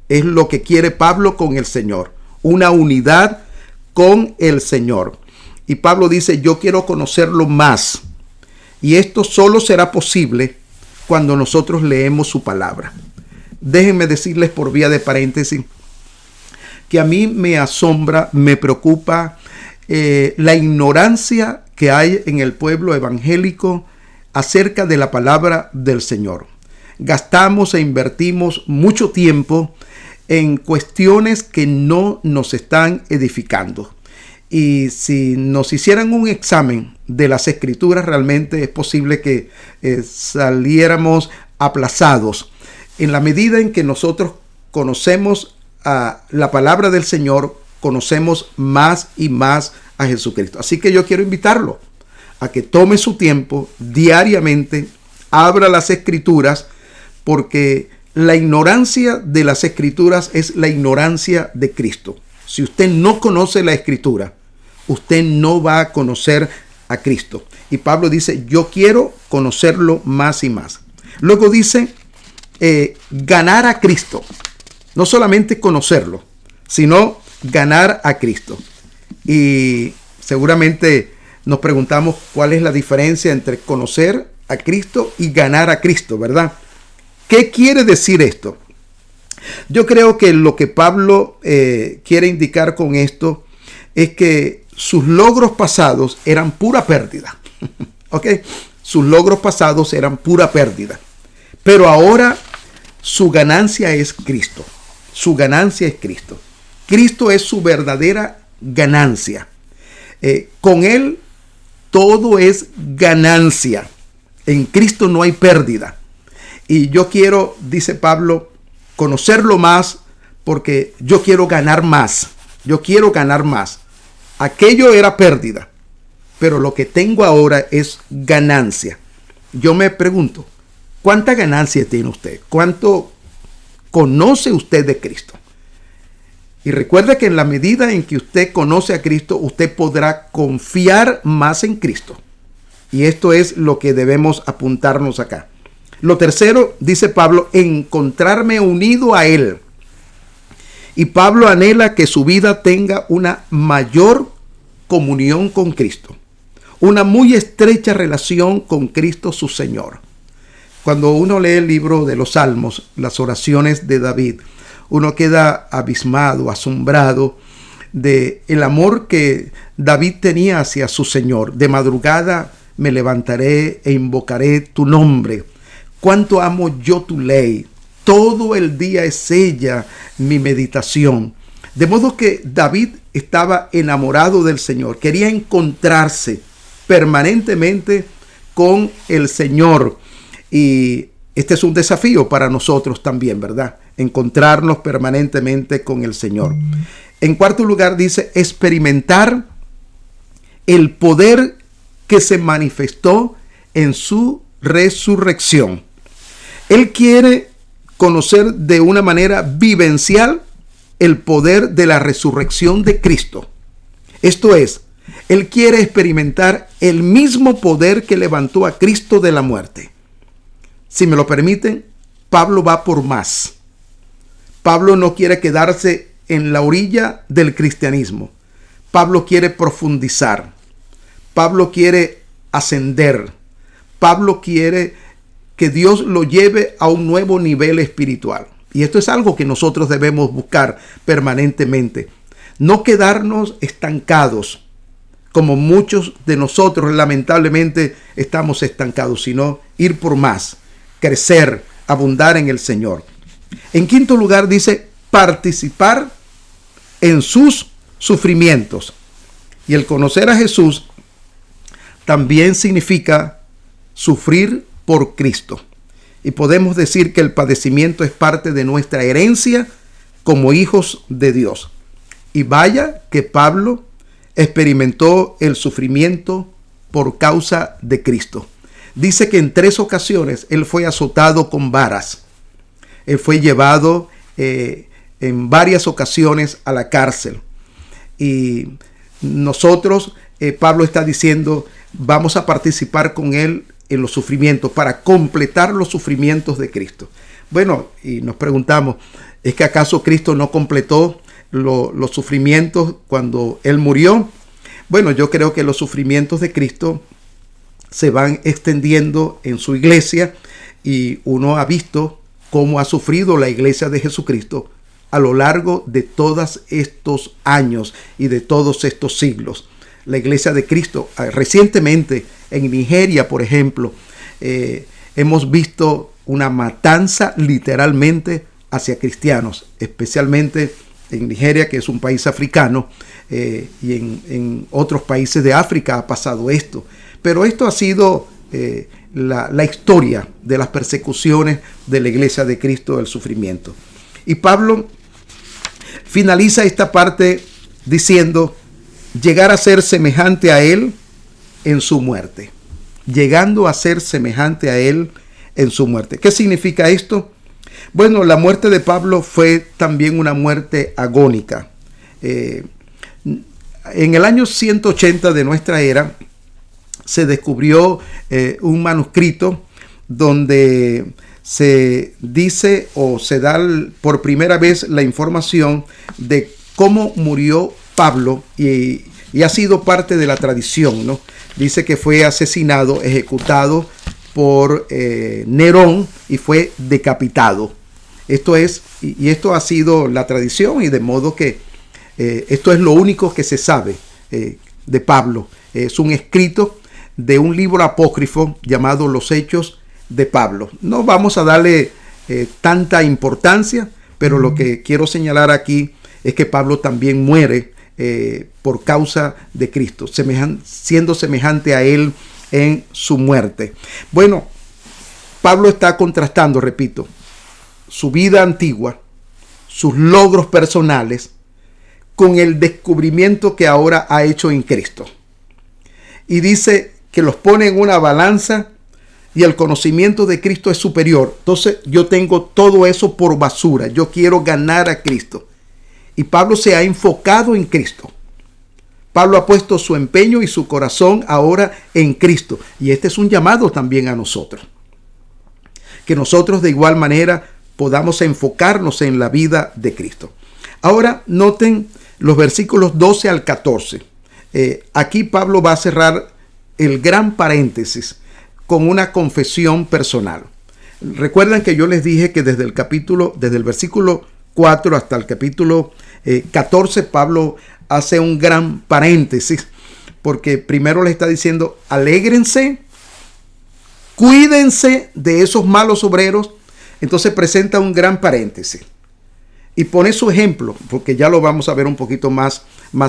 Speaker 1: es lo que quiere Pablo con el Señor, una unidad con el Señor. Y Pablo dice, yo quiero conocerlo más. Y esto solo será posible cuando nosotros leemos su palabra. Déjenme decirles por vía de paréntesis que a mí me asombra, me preocupa la ignorancia que hay en el pueblo evangélico acerca de la palabra del Señor. Gastamos e invertimos mucho tiempo en cuestiones que no nos están edificando. Y si nos hicieran un examen de las Escrituras, realmente es posible que saliéramos aplazados. En la medida en que nosotros conocemos a la palabra del Señor, conocemos más y más a Jesucristo. Así que yo quiero invitarlo a que tome su tiempo diariamente, abra las Escrituras, porque la ignorancia de las Escrituras es la ignorancia de Cristo. Si usted no conoce la Escritura, usted no va a conocer a Cristo. Y Pablo dice, yo quiero conocerlo más y más. Luego dice, ganar a Cristo. No solamente conocerlo, sino ganar a Cristo. Y seguramente nos preguntamos cuál es la diferencia entre conocer a Cristo y ganar a Cristo, ¿verdad? ¿Qué quiere decir esto? Yo creo que lo que Pablo quiere indicar con esto es que sus logros pasados eran pura pérdida. ¿Ok? Sus logros pasados eran pura pérdida. Pero ahora su ganancia es Cristo. Su ganancia es Cristo. Cristo es su verdadera ganancia. Con Él todo es ganancia. En Cristo no hay pérdida. Y yo quiero, dice Pablo, conocerlo más porque yo quiero ganar más. Yo quiero ganar más. Aquello era pérdida, pero lo que tengo ahora es ganancia. Yo me pregunto, ¿cuánta ganancia tiene usted? ¿Cuánto conoce usted de Cristo? Y recuerde que en la medida en que usted conoce a Cristo, usted podrá confiar más en Cristo. Y esto es lo que debemos apuntarnos acá. Lo tercero, dice Pablo, encontrarme unido a Él. Y Pablo anhela que su vida tenga una mayor comunión con Cristo, una muy estrecha relación con Cristo su Señor. Cuando uno lee el libro de los Salmos, las oraciones de David, uno queda abismado, asombrado de el amor que David tenía hacia su Señor. De madrugada me levantaré e invocaré tu nombre. Cuánto amo yo tu ley. Todo el día es ella mi meditación. De modo que David estaba enamorado del Señor. Quería encontrarse permanentemente con el Señor. Y este es un desafío para nosotros también, ¿verdad? Encontrarnos permanentemente con el Señor. En cuarto lugar dice, experimentar el poder que se manifestó en su resurrección. Él quiere conocer de una manera vivencial el poder de la resurrección de Cristo. Esto es, él quiere experimentar el mismo poder que levantó a Cristo de la muerte. Si me lo permiten, Pablo va por más. Pablo no quiere quedarse en la orilla del cristianismo. Pablo quiere profundizar. Pablo quiere ascender. Pablo quiere que Dios lo lleve a un nuevo nivel espiritual. Y esto es algo que nosotros debemos buscar permanentemente. No quedarnos estancados, como muchos de nosotros lamentablemente estamos estancados, sino ir por más, crecer, abundar en el Señor. En quinto lugar dice, participar en sus sufrimientos. Y el conocer a Jesús también significa sufrir por Cristo. Y podemos decir que el padecimiento es parte de nuestra herencia como hijos de Dios. Y vaya que Pablo experimentó el sufrimiento por causa de Cristo. Dice que en 3 ocasiones él fue azotado con varas. Él fue llevado en varias ocasiones a la cárcel. Y nosotros, Pablo está diciendo, vamos a participar con él en los sufrimientos, para completar los sufrimientos de Cristo. Bueno, y nos preguntamos, ¿es que acaso Cristo no completó los sufrimientos cuando Él murió? Bueno, yo creo que los sufrimientos de Cristo se van extendiendo en su iglesia y uno ha visto cómo ha sufrido la iglesia de Jesucristo a lo largo de todos estos años y de todos estos siglos. la Iglesia de Cristo. Recientemente en Nigeria, por ejemplo, hemos visto una matanza literalmente hacia cristianos, especialmente en Nigeria, que es un país africano, y en otros países de África ha pasado esto. Pero esto ha sido la historia de las persecuciones de la Iglesia de Cristo, del sufrimiento. Y Pablo finaliza esta parte diciendo: llegar a ser semejante a él en su muerte. Llegando a ser semejante a él en su muerte. ¿Qué significa esto? Bueno, la muerte de Pablo fue también una muerte agónica. En el año 180 de nuestra era se descubrió un manuscrito donde se dice o se da por primera vez la información de cómo murió Pablo, y ha sido parte de la tradición, ¿no? Dice que fue asesinado, ejecutado por Nerón, y fue decapitado. Esto es, y esto ha sido la tradición, y de modo que esto es lo único que se sabe de Pablo. Es un escrito de un libro apócrifo llamado Los Hechos de Pablo. No vamos a darle tanta importancia, pero lo que quiero señalar aquí es que Pablo también muere por causa de Cristo, siendo semejante a él en su muerte. Bueno, Pablo está contrastando, repito, su vida antigua, sus logros personales, con el descubrimiento que ahora ha hecho en Cristo. Y dice que los pone en una balanza y el conocimiento de Cristo es superior. Entonces yo tengo todo eso por basura. Yo quiero ganar a Cristo. Y Pablo se ha enfocado en Cristo. Pablo ha puesto su empeño y su corazón ahora en Cristo. Y este es un llamado también a nosotros. Que nosotros de igual manera podamos enfocarnos en la vida de Cristo. Ahora noten los versículos 12 al 14. Aquí Pablo va a cerrar el gran paréntesis con una confesión personal. Recuerdan que yo les dije que desde el versículo 4 hasta el capítulo 14, Pablo hace un gran paréntesis, porque primero le está diciendo: alégrense, cuídense de esos malos obreros. Entonces presenta un gran paréntesis y pone su ejemplo, porque ya lo vamos a ver un poquito más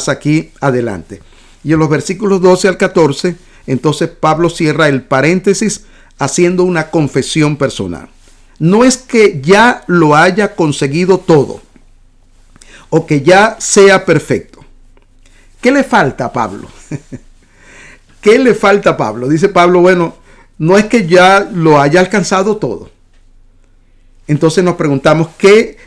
Speaker 1: aquí adelante. Y en los versículos 12 al 14, entonces Pablo cierra el paréntesis haciendo una confesión personal. No es que ya lo haya conseguido todo o que ya sea perfecto. ¿Qué le falta a Pablo? ¿Qué le falta a Pablo? Dice Pablo, bueno, no es que ya lo haya alcanzado todo. Entonces nos preguntamos, ¿qué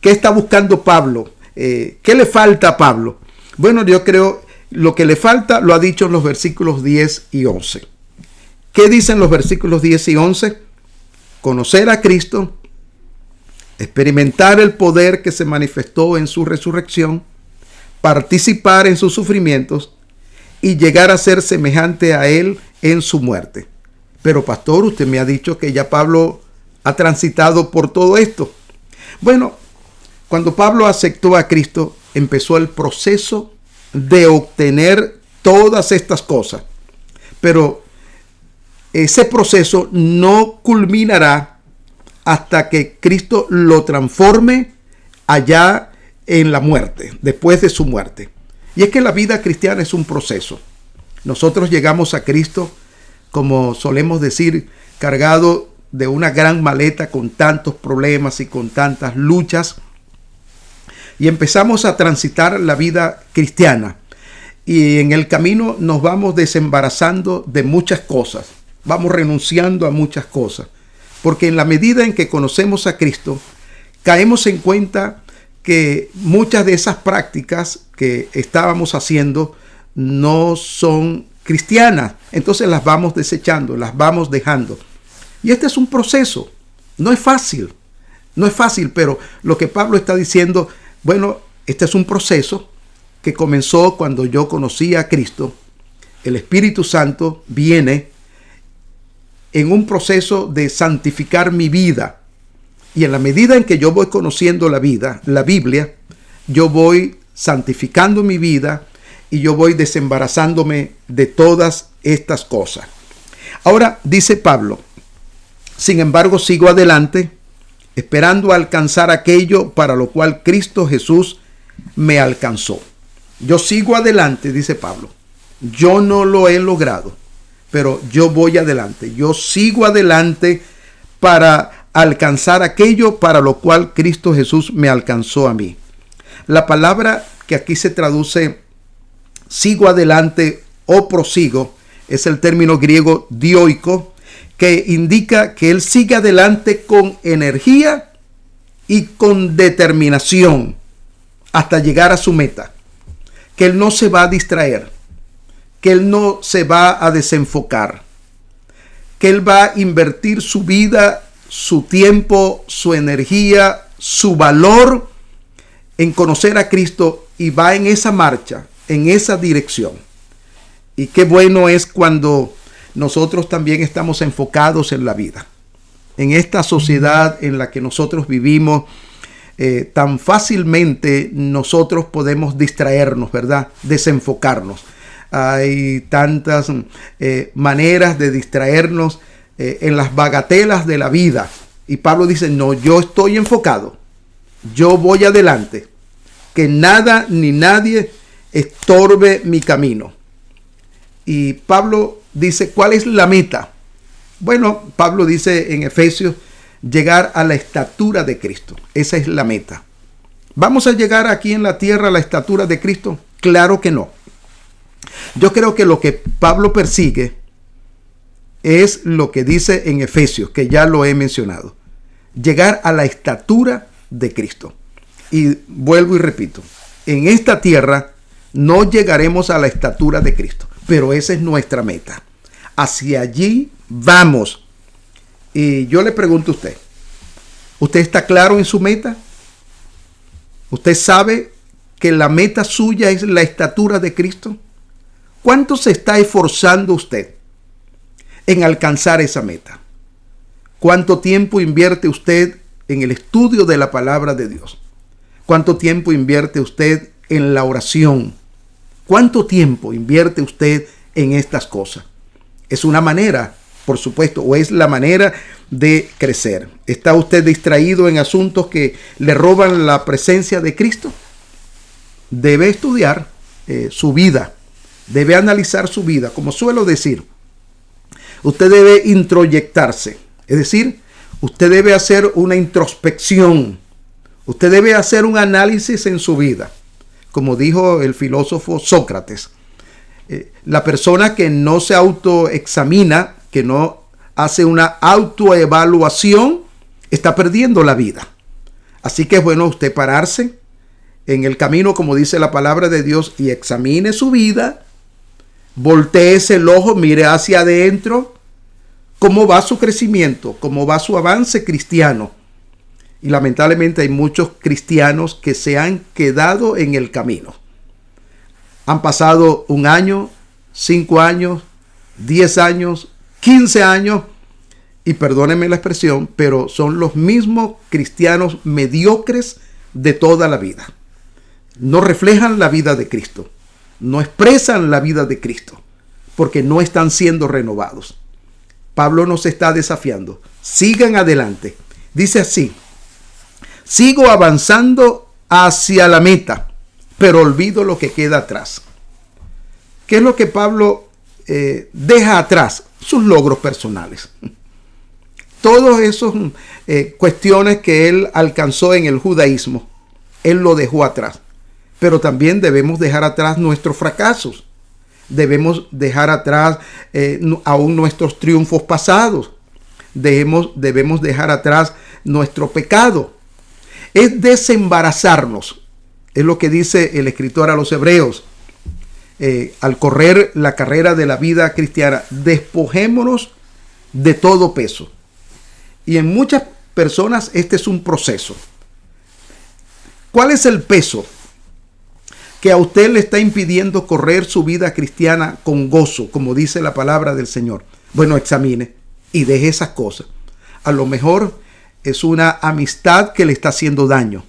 Speaker 1: está buscando Pablo? ¿Qué le falta a Pablo? Bueno, yo creo lo que le falta lo ha dicho en los versículos 10 y 11. ¿Qué dicen los versículos 10 y 11? Conocer a Cristo, experimentar el poder que se manifestó en su resurrección, participar en sus sufrimientos y llegar a ser semejante a él en su muerte. Pero pastor, usted me ha dicho que ya Pablo ha transitado por todo esto. Bueno, cuando Pablo aceptó a Cristo, empezó el proceso de obtener todas estas cosas. Pero ese proceso no culminará hasta que Cristo lo transforme allá en la muerte, después de su muerte. Y es que la vida cristiana es un proceso. Nosotros llegamos a Cristo, como solemos decir, cargado de una gran maleta con tantos problemas y con tantas luchas. Y empezamos a transitar la vida cristiana. Y en el camino nos vamos desembarazando de muchas cosas. Vamos renunciando a muchas cosas. Porque en la medida en que conocemos a Cristo, caemos en cuenta que muchas de esas prácticas que estábamos haciendo no son cristianas. Entonces las vamos desechando, las vamos dejando. Y este es un proceso. No es fácil. No es fácil, pero lo que Pablo está diciendo, bueno, este es un proceso que comenzó cuando yo conocí a Cristo. El Espíritu Santo viene en un proceso de santificar mi vida. Y en la medida en que yo voy conociendo la vida, la Biblia, yo voy santificando mi vida y yo voy desembarazándome de todas estas cosas. Ahora dice Pablo, sin embargo sigo adelante, esperando alcanzar aquello para lo cual Cristo Jesús me alcanzó. Yo sigo adelante, dice Pablo. Yo no lo he logrado, pero yo voy adelante. Yo sigo adelante para alcanzar aquello para lo cual Cristo Jesús me alcanzó a mí. La palabra que aquí se traduce sigo adelante o prosigo es el término griego dioico, que indica que él sigue adelante con energía y con determinación hasta llegar a su meta, que él no se va a distraer, que él no se va a desenfocar, que él va a invertir su vida, su tiempo, su energía, su valor en conocer a Cristo, y va en esa marcha, en esa dirección. Y qué bueno es cuando nosotros también estamos enfocados en la vida. En esta sociedad en la que nosotros vivimos, tan fácilmente nosotros podemos distraernos, ¿verdad? Desenfocarnos. Hay tantas maneras de distraernos en las bagatelas de la vida. Y Pablo dice, no, yo estoy enfocado. Yo voy adelante. Que nada ni nadie estorbe mi camino. Y Pablo dice, ¿cuál es la meta? Bueno, Pablo dice en Efesios, llegar a la estatura de Cristo. Esa es la meta. ¿Vamos a llegar aquí en la tierra a la estatura de Cristo? Claro que no. Yo creo que lo que Pablo persigue es lo que dice en Efesios, que ya lo he mencionado. Llegar a la estatura de Cristo. Y vuelvo y repito, en esta tierra no llegaremos a la estatura de Cristo, pero esa es nuestra meta. Hacia allí vamos. Y yo le pregunto a usted, ¿usted está claro en su meta? ¿Usted sabe que la meta suya es la estatura de Cristo? ¿Cuánto se está esforzando usted en alcanzar esa meta? ¿Cuánto tiempo invierte usted en el estudio de la palabra de Dios? ¿Cuánto tiempo invierte usted en la oración? ¿Cuánto tiempo invierte usted en estas cosas? Es una manera, por supuesto, o es la manera de crecer. ¿Está usted distraído en asuntos que le roban la presencia de Cristo? Debe estudiar su vida. Debe analizar su vida. Como suelo decir, usted debe introyectarse. Es decir, usted debe hacer una introspección. Usted debe hacer un análisis en su vida. Como dijo el filósofo Sócrates, la persona que no se autoexamina, que no hace una autoevaluación, está perdiendo la vida. Así que es bueno usted pararse en el camino, como dice la palabra de Dios, y examine su vida, volteese el ojo, mire hacia adentro, cómo va su crecimiento, cómo va su avance cristiano. Y lamentablemente hay muchos cristianos que se han quedado en el camino. Han pasado 1 año, 5 años, 10 años, 15 años, y perdónenme la expresión, pero son los mismos cristianos mediocres de toda la vida. No reflejan la vida de Cristo, no expresan la vida de Cristo, porque no están siendo renovados. Pablo nos está desafiando. Sigan adelante. Dice así: sigo avanzando hacia la meta, pero olvido lo que queda atrás. ¿Qué es lo que Pablo deja atrás? Sus logros personales. Todas esas cuestiones que él alcanzó en el judaísmo, él lo dejó atrás. Pero también debemos dejar atrás nuestros fracasos. Debemos dejar atrás aún nuestros triunfos pasados. Debemos dejar atrás nuestro pecado. Es desembarazarnos. Es lo que dice el escritor a los Hebreos. Al correr la carrera de la vida cristiana, despojémonos de todo peso. Y en muchas personas este es un proceso. ¿Cuál es el peso que a usted le está impidiendo correr su vida cristiana con gozo, como dice la palabra del Señor? Bueno, examine y deje esas cosas. A lo mejor es una amistad que le está haciendo daño.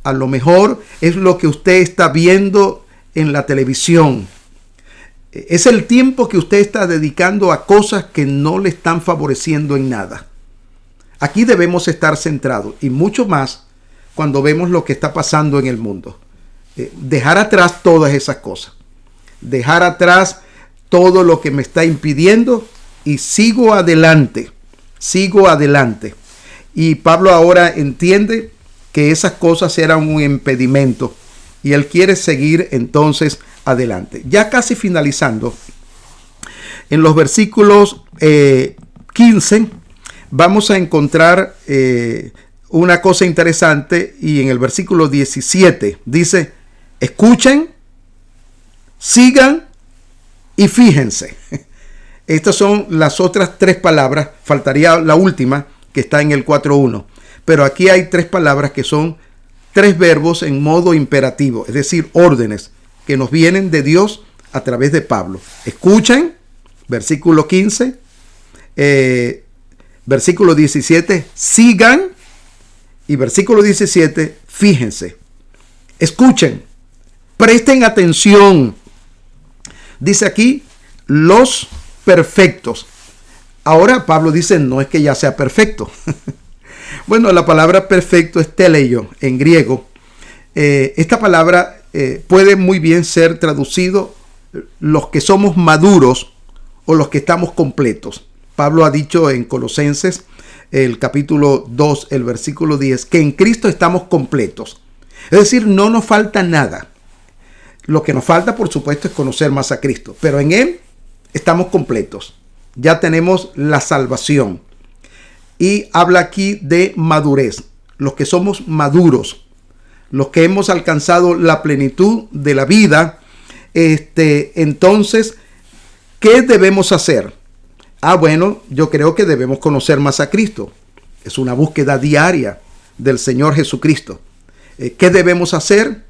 Speaker 1: A lo mejor es lo que usted está viendo en la televisión. Es el tiempo que usted está dedicando a cosas que no le están favoreciendo en nada. Aquí debemos estar centrados, y mucho más cuando vemos lo que está pasando en el mundo. Dejar atrás todas esas cosas. Dejar atrás todo lo que me está impidiendo y sigo adelante. Sigo adelante. Y Pablo ahora entiende que esas cosas eran un impedimento y él quiere seguir entonces adelante. Ya casi finalizando, en los versículos 15 vamos a encontrar una cosa interesante, y en el versículo 17 dice: escuchen, sigan y fíjense. Estas son las otras tres palabras. Faltaría la última, que está en el 4.1. Pero aquí hay tres palabras que son tres verbos en modo imperativo, es decir, órdenes que nos vienen de Dios a través de Pablo. Escuchen, versículo 15. Versículo 17, sigan. Y versículo 17, fíjense. Escuchen, presten atención. Dice aquí, los perfectos. Ahora Pablo dice, no es que ya sea perfecto. Bueno, la palabra perfecto es teleio en griego. Esta palabra puede muy bien ser traducido los que somos maduros o los que estamos completos. Pablo ha dicho en Colosenses, el capítulo 2, el versículo 10, que en Cristo estamos completos. Es decir, no nos falta nada. Lo que nos falta, por supuesto, es conocer más a Cristo, pero en Él estamos completos. Ya tenemos la salvación. Y habla aquí de madurez. Los que somos maduros, los que hemos alcanzado la plenitud de la vida. Entonces, ¿qué debemos hacer? Bueno, yo creo que debemos conocer más a Cristo. Es una búsqueda diaria del Señor Jesucristo. ¿Qué debemos hacer?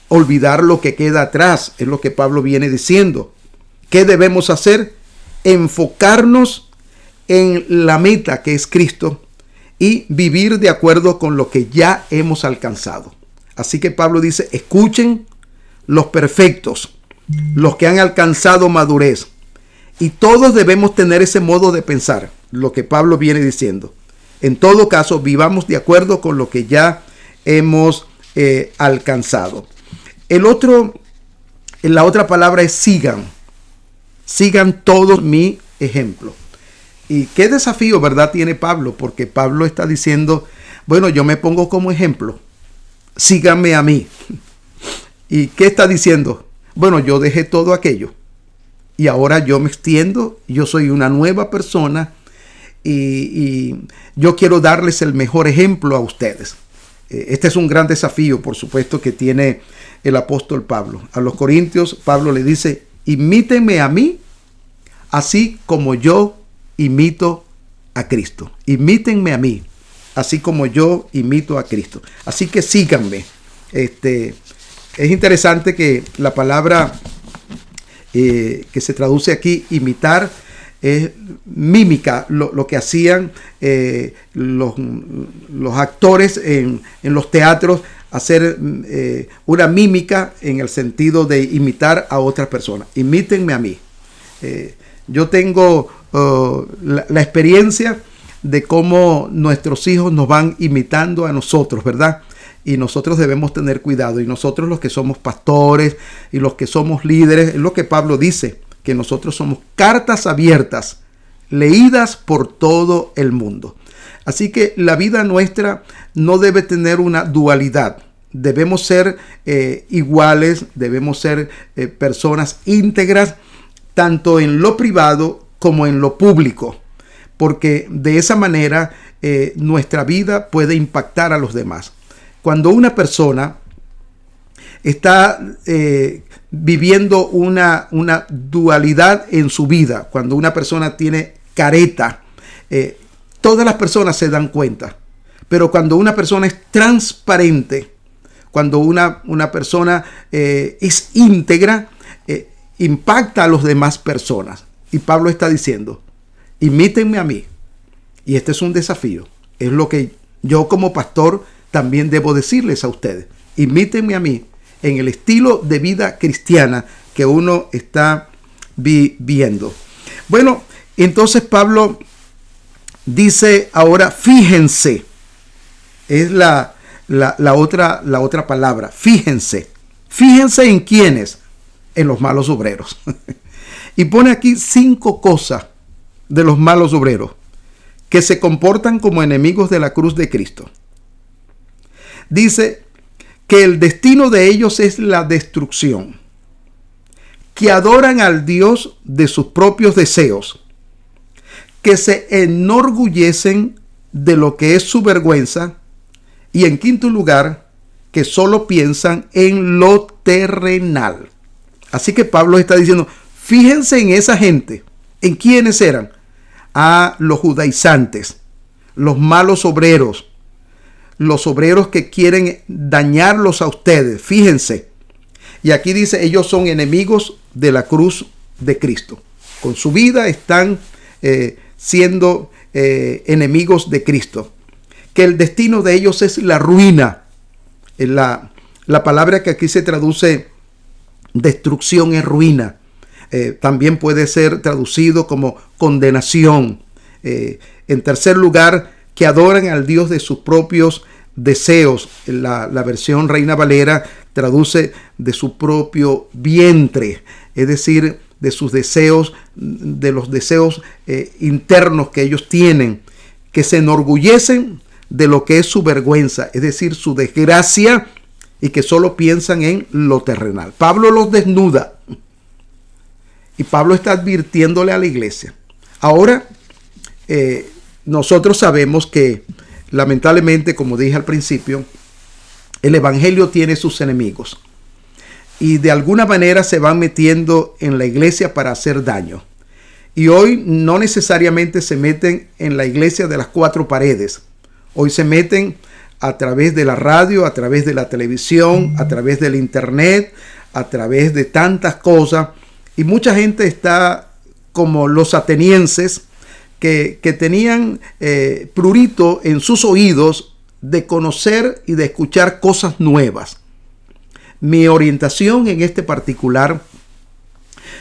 Speaker 1: Olvidar lo que queda atrás, es lo que Pablo viene diciendo. ¿Qué debemos hacer? Enfocarnos en la meta, que es Cristo, y vivir de acuerdo con lo que ya hemos alcanzado. Así que Pablo dice, escuchen los perfectos, los que han alcanzado madurez. Y todos debemos tener ese modo de pensar, lo que Pablo viene diciendo. En todo caso, vivamos de acuerdo con lo que ya hemos alcanzado. La otra palabra es sigan. Sigan todos mi ejemplo. Y qué desafío, ¿verdad?, tiene Pablo, porque Pablo está diciendo, bueno, yo me pongo como ejemplo. Síganme a mí. ¿Y qué está diciendo? Bueno, yo dejé todo aquello. Y ahora yo me extiendo, yo soy una nueva persona y yo quiero darles el mejor ejemplo a ustedes. Este es un gran desafío, por supuesto, que tiene el apóstol Pablo. A los corintios, Pablo le dice, imítenme a mí, así como yo imito a Cristo. Imítenme a mí, así como yo imito a Cristo. Así que síganme. Es interesante que la palabra que se traduce aquí, imitar, es mímica, lo que hacían los actores en los teatros, hacer una mímica en el sentido de imitar a otras personas. Imítenme a mí. Yo tengo la experiencia de cómo nuestros hijos nos van imitando a nosotros, ¿verdad? Y nosotros debemos tener cuidado. Y nosotros, los que somos pastores y los que somos líderes, es lo que Pablo dice, que nosotros somos cartas abiertas, leídas por todo el mundo. Así que la vida nuestra no debe tener una dualidad. Debemos ser iguales, debemos ser personas íntegras, tanto en lo privado como en lo público, porque de esa manera nuestra vida puede impactar a los demás. Cuando una persona está viviendo una dualidad en su vida, cuando una persona tiene careta, todas las personas se dan cuenta. Pero cuando una persona es transparente, cuando una persona es íntegra, impacta a las demás personas. Y Pablo está diciendo, imítenme a mí. Y este es un desafío. Es lo que yo como pastor también debo decirles a ustedes. Imítenme a mí en el estilo de vida cristiana que uno está viviendo. Bueno, entonces Pablo dice ahora, fíjense, es la otra palabra, fíjense. Fíjense en quiénes, en los malos obreros. Y pone aquí 5 cosas de los malos obreros que se comportan como enemigos de la cruz de Cristo. Dice que el destino de ellos es la destrucción, que adoran al Dios de sus propios deseos, que se enorgullecen de lo que es su vergüenza, y en quinto lugar, que solo piensan en lo terrenal. Así que Pablo está diciendo, fíjense en esa gente. ¿En quiénes eran? Los judaizantes, los malos obreros, los obreros que quieren dañarlos a ustedes. Fíjense. Y aquí dice, ellos son enemigos de la cruz de Cristo. Con su vida están siendo enemigos de Cristo. Que el destino de ellos es la ruina. La palabra que aquí se traduce destrucción es ruina. También puede ser traducido como condenación. En tercer lugar, que adoran al Dios de sus propios deseos. La versión Reina Valera traduce de su propio vientre, es decir, de sus deseos, de los deseos internos que ellos tienen, que se enorgullecen de lo que es su vergüenza, es decir, su desgracia, y que solo piensan en lo terrenal. Pablo los desnuda. Y Pablo está advirtiéndole a la iglesia. Ahora, nosotros sabemos que, lamentablemente, como dije al principio, el evangelio tiene sus enemigos. Y de alguna manera se van metiendo en la iglesia para hacer daño. Y hoy no necesariamente se meten en la iglesia de las 4 paredes. Hoy se meten a través de la radio, a través de la televisión, a través del internet, a través de tantas cosas. Y mucha gente está como los atenienses que tenían prurito en sus oídos de conocer y de escuchar cosas nuevas. Mi orientación en este particular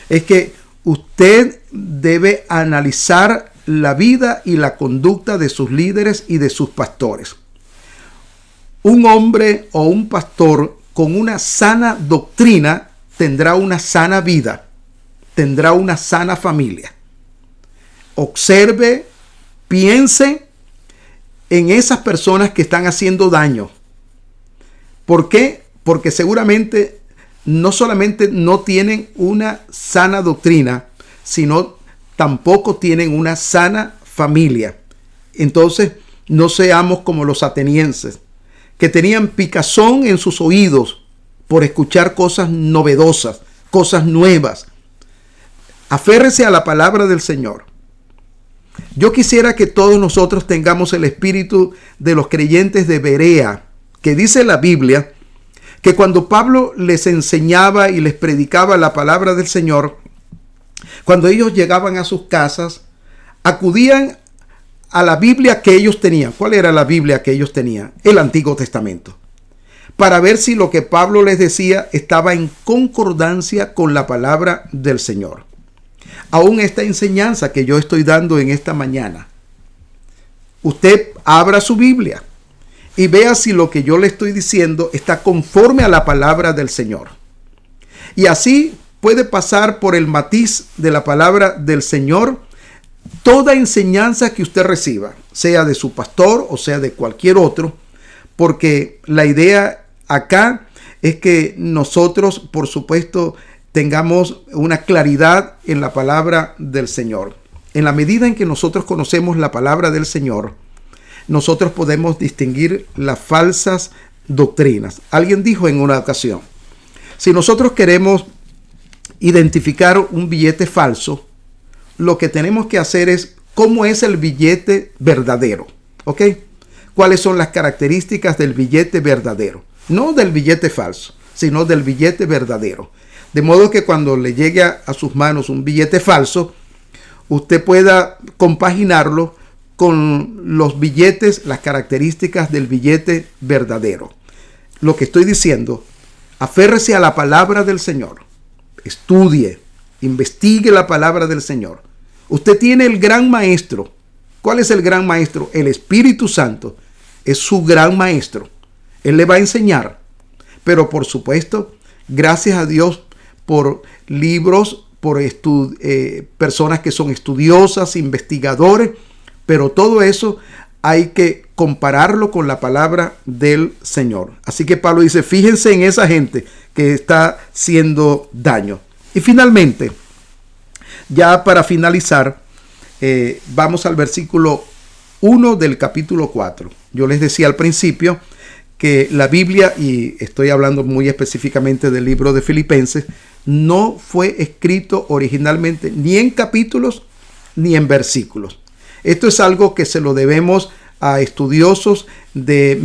Speaker 1: es que usted debe analizar la vida y la conducta de sus líderes y de sus pastores. Un hombre o un pastor con una sana doctrina tendrá una sana vida, tendrá una sana familia. Observe, piense en esas personas que están haciendo daño. ¿Por qué? Porque seguramente no solamente no tienen una sana doctrina, sino tampoco tienen una sana familia. Entonces, no seamos como los atenienses, que tenían picazón en sus oídos por escuchar cosas novedosas, cosas nuevas. Aférrese a la palabra del Señor. Yo quisiera que todos nosotros tengamos el espíritu de los creyentes de Berea, que dice la Biblia que cuando Pablo les enseñaba y les predicaba la palabra del Señor, cuando ellos llegaban a sus casas, acudían a la Biblia que ellos tenían. ¿Cuál era la Biblia que ellos tenían? El Antiguo Testamento. Para ver si lo que Pablo les decía estaba en concordancia con la palabra del Señor. Aún esta enseñanza que yo estoy dando en esta mañana, usted abra su Biblia y vea si lo que yo le estoy diciendo está conforme a la palabra del Señor. Y así puede pasar por el matiz de la palabra del Señor toda enseñanza que usted reciba, sea de su pastor o sea de cualquier otro, porque la idea acá es que nosotros, por supuesto, tengamos una claridad en la palabra del Señor. En la medida en que nosotros conocemos la palabra del Señor, nosotros podemos distinguir las falsas doctrinas. Alguien dijo en una ocasión, si nosotros queremos identificar un billete falso, lo que tenemos que hacer es cómo es el billete verdadero, ¿ok? ¿Cuáles son las características del billete verdadero? No del billete falso, sino del billete verdadero. De modo que cuando le llegue a sus manos un billete falso, usted pueda compaginarlo con los billetes, las características del billete verdadero. Lo que estoy diciendo, Aférrese a la palabra del Señor. Estudie, investigue la palabra del Señor. Usted tiene el gran maestro. ¿Cuál es el gran maestro? El Espíritu Santo. Es su gran maestro. Él le va a enseñar. Pero por supuesto, gracias a Dios por libros, por personas que son estudiosas, investigadores, pero todo eso hay que compararlo con la palabra del Señor. Así que Pablo dice, fíjense en esa gente que está haciendo daño. Y finalmente, ya para finalizar, vamos al versículo 1 del capítulo 4. Yo les decía al principio que la Biblia, y estoy hablando muy específicamente del libro de Filipenses, no fue escrito originalmente ni en capítulos ni en versículos. Esto es algo que se lo debemos a estudiosos del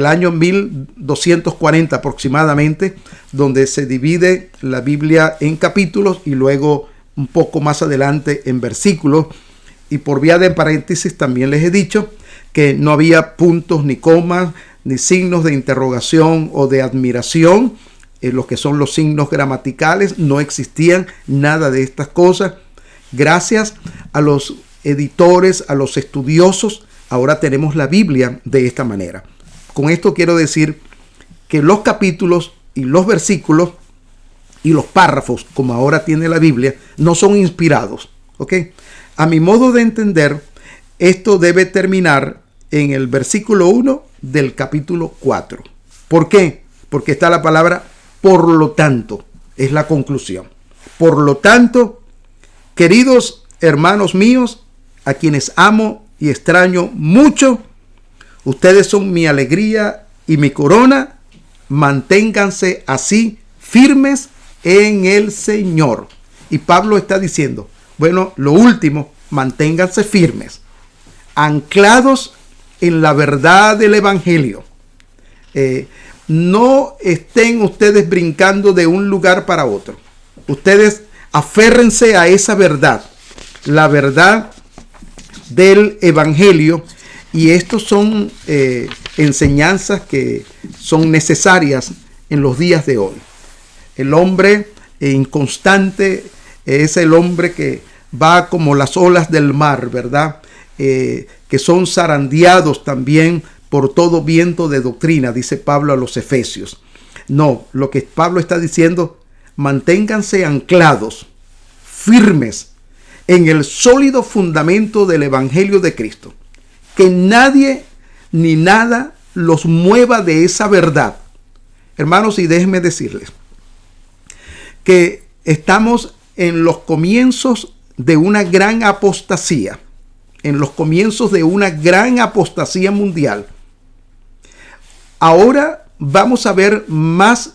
Speaker 1: año 1240 aproximadamente, donde se divide la Biblia en capítulos y luego un poco más adelante en versículos. Y por vía de paréntesis también les he dicho que no había puntos ni comas ni signos de interrogación o de admiración. Los que son los signos gramaticales, no existían nada de estas cosas. Gracias a los editores, a los estudiosos, ahora tenemos la Biblia de esta manera. Con esto quiero decir que los capítulos y los versículos y los párrafos, como ahora tiene la Biblia, no son inspirados. ¿Ok? A mi modo de entender, esto debe terminar en el versículo 1 del capítulo 4. ¿Por qué? Porque está la palabra por lo tanto. Es la conclusión. Por lo tanto, queridos hermanos míos, a quienes amo y extraño mucho, ustedes son mi alegría y mi corona. Manténganse así firmes en el Señor. Y Pablo está diciendo, bueno, lo último, manténganse firmes, anclados en la verdad del Evangelio. No estén ustedes brincando de un lugar para otro. Ustedes aférrense a esa verdad, la verdad del Evangelio. Y estos son enseñanzas que son necesarias en los días de hoy. El hombre inconstante es el hombre que va como las olas del mar, ¿verdad? Que son zarandeados también por todo viento de doctrina, dice Pablo a los Efesios. No, lo que Pablo está diciendo, manténganse anclados, firmes en el sólido fundamento del Evangelio de Cristo. Que nadie ni nada los mueva de esa verdad. Hermanos, y déjenme decirles que estamos en los comienzos de una gran apostasía, en los comienzos de una gran apostasía mundial. Ahora vamos a ver más,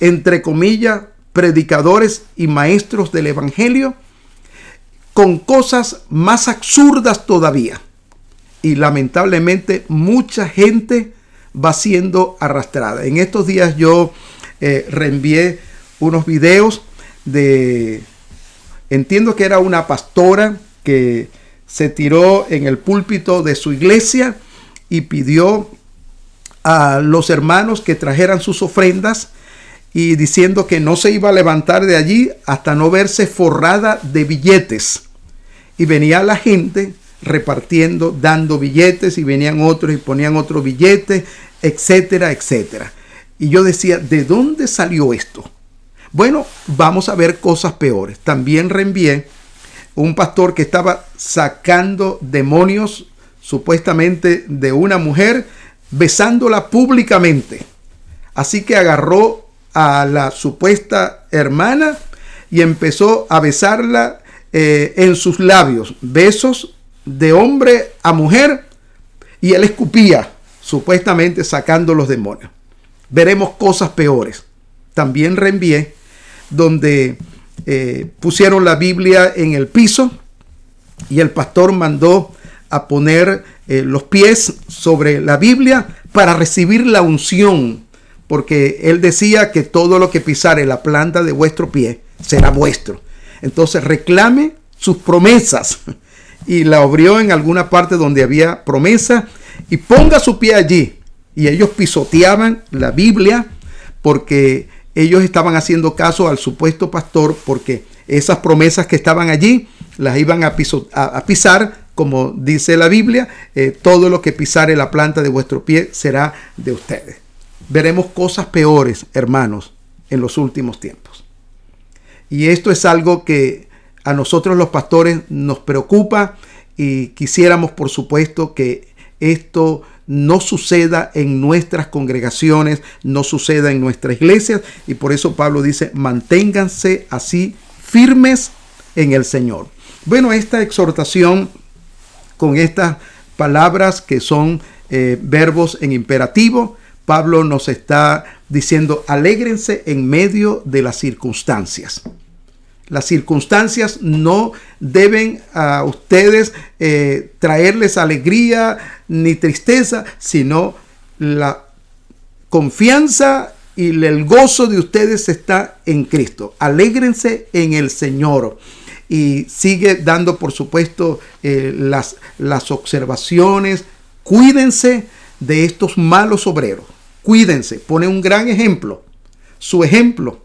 Speaker 1: entre comillas, predicadores y maestros del Evangelio con cosas más absurdas todavía. Y lamentablemente mucha gente va siendo arrastrada. En estos días yo reenvié unos videos entiendo que era una pastora que se tiró en el púlpito de su iglesia y pidió a los hermanos que trajeran sus ofrendas, y diciendo que no se iba a levantar de allí hasta no verse forrada de billetes. Y venía la gente repartiendo, dando billetes, y venían otros y ponían otro billete, etcétera, etcétera. Y yo decía, ¿de dónde salió esto? Bueno, vamos a ver cosas peores. También reenvié un pastor que estaba sacando demonios supuestamente de una mujer, besándola públicamente. Así que agarró a la supuesta hermana y empezó a besarla en sus labios. Besos de hombre a mujer, y él escupía, supuestamente sacando los demonios. Veremos cosas peores. También reenvié donde pusieron la Biblia en el piso y el pastor mandó a poner los pies sobre la Biblia para recibir la unción, porque él decía que todo lo que pisare la planta de vuestro pie será vuestro. Entonces reclame sus promesas, y la abrió en alguna parte donde había promesa, y ponga su pie allí. Y ellos pisoteaban la Biblia porque ellos estaban haciendo caso al supuesto pastor, porque esas promesas que estaban allí las iban a pisar, como dice la Biblia, todo lo que pisare la planta de vuestro pie será de ustedes. Veremos cosas peores, hermanos, en los últimos tiempos. Y esto es algo que a nosotros los pastores nos preocupa y quisiéramos, por supuesto, que esto no suceda en nuestras congregaciones, no suceda en nuestras iglesias, y por eso Pablo dice: manténganse así firmes en el Señor. Bueno, esta exhortación con estas palabras que son verbos en imperativo, Pablo nos está diciendo: alégrense en medio de las circunstancias. Las circunstancias no deben a ustedes traerles alegría ni tristeza, sino la confianza y el gozo de ustedes está en Cristo. Alégrense en el Señor. Y sigue dando, por supuesto, las observaciones. Cuídense de estos malos obreros. Cuídense. Pone un gran ejemplo. Su ejemplo.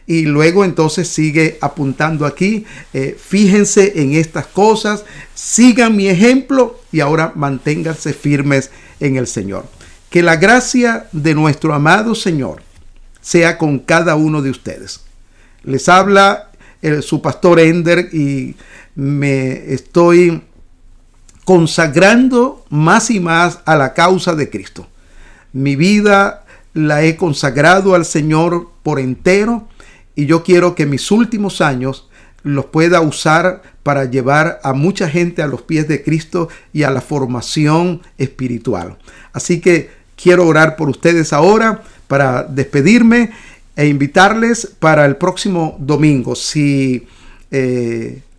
Speaker 1: Y luego entonces sigue apuntando aquí, fíjense en estas cosas, sigan mi ejemplo y ahora manténganse firmes en el Señor. Que la gracia de nuestro amado Señor sea con cada uno de ustedes. Les habla su pastor Ender y me estoy consagrando más y más a la causa de Cristo. Mi vida la he consagrado al Señor por entero. Y yo quiero que mis últimos años los pueda usar para llevar a mucha gente a los pies de Cristo y a la formación espiritual. Así que quiero orar por ustedes ahora para despedirme e invitarles para el próximo domingo. Si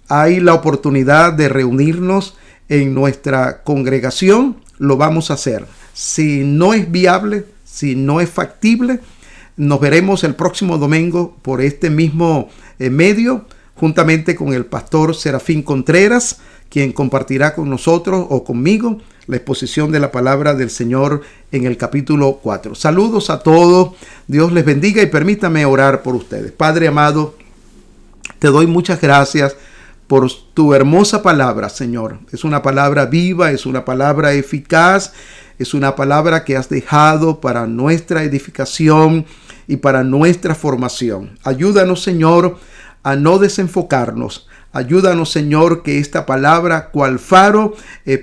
Speaker 1: hay la oportunidad de reunirnos en nuestra congregación, lo vamos a hacer. Si no es viable, si no es factible, nos veremos el próximo domingo por este mismo medio, juntamente con el pastor Serafín Contreras, quien compartirá con nosotros o conmigo la exposición de la palabra del Señor en el capítulo 4. Saludos a todos, Dios les bendiga y permítame orar por ustedes. Padre amado, te doy muchas gracias por tu hermosa palabra, Señor. Es una palabra viva, es una palabra eficaz, es una palabra que has dejado para nuestra edificación y para nuestra formación. Ayúdanos, Señor, a no desenfocarnos. Ayúdanos, Señor, que esta palabra, cual faro,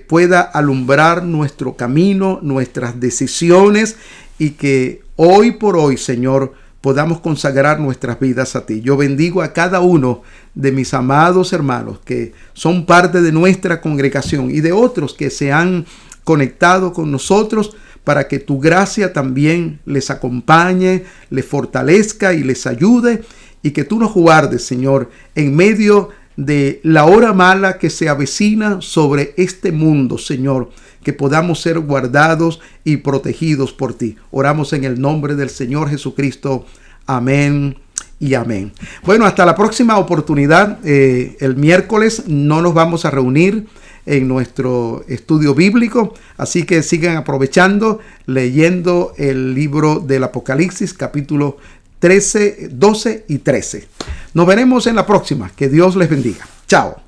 Speaker 1: pueda alumbrar nuestro camino, nuestras decisiones, y que hoy por hoy, Señor, podamos consagrar nuestras vidas a ti. Yo bendigo a cada uno de mis amados hermanos que son parte de nuestra congregación y de otros que se han conectado con nosotros, para que tu gracia también les acompañe, les fortalezca y les ayude, y que tú nos guardes, Señor, en medio de la hora mala que se avecina sobre este mundo, Señor, que podamos ser guardados y protegidos por ti. Oramos en el nombre del Señor Jesucristo. Amén y amén. Bueno, hasta la próxima oportunidad. El miércoles no nos vamos a reunir en nuestro estudio bíblico, así que sigan aprovechando, leyendo el libro del Apocalipsis, capítulo 13, 12 y 13. Nos veremos en la próxima. Que Dios les bendiga. Chao.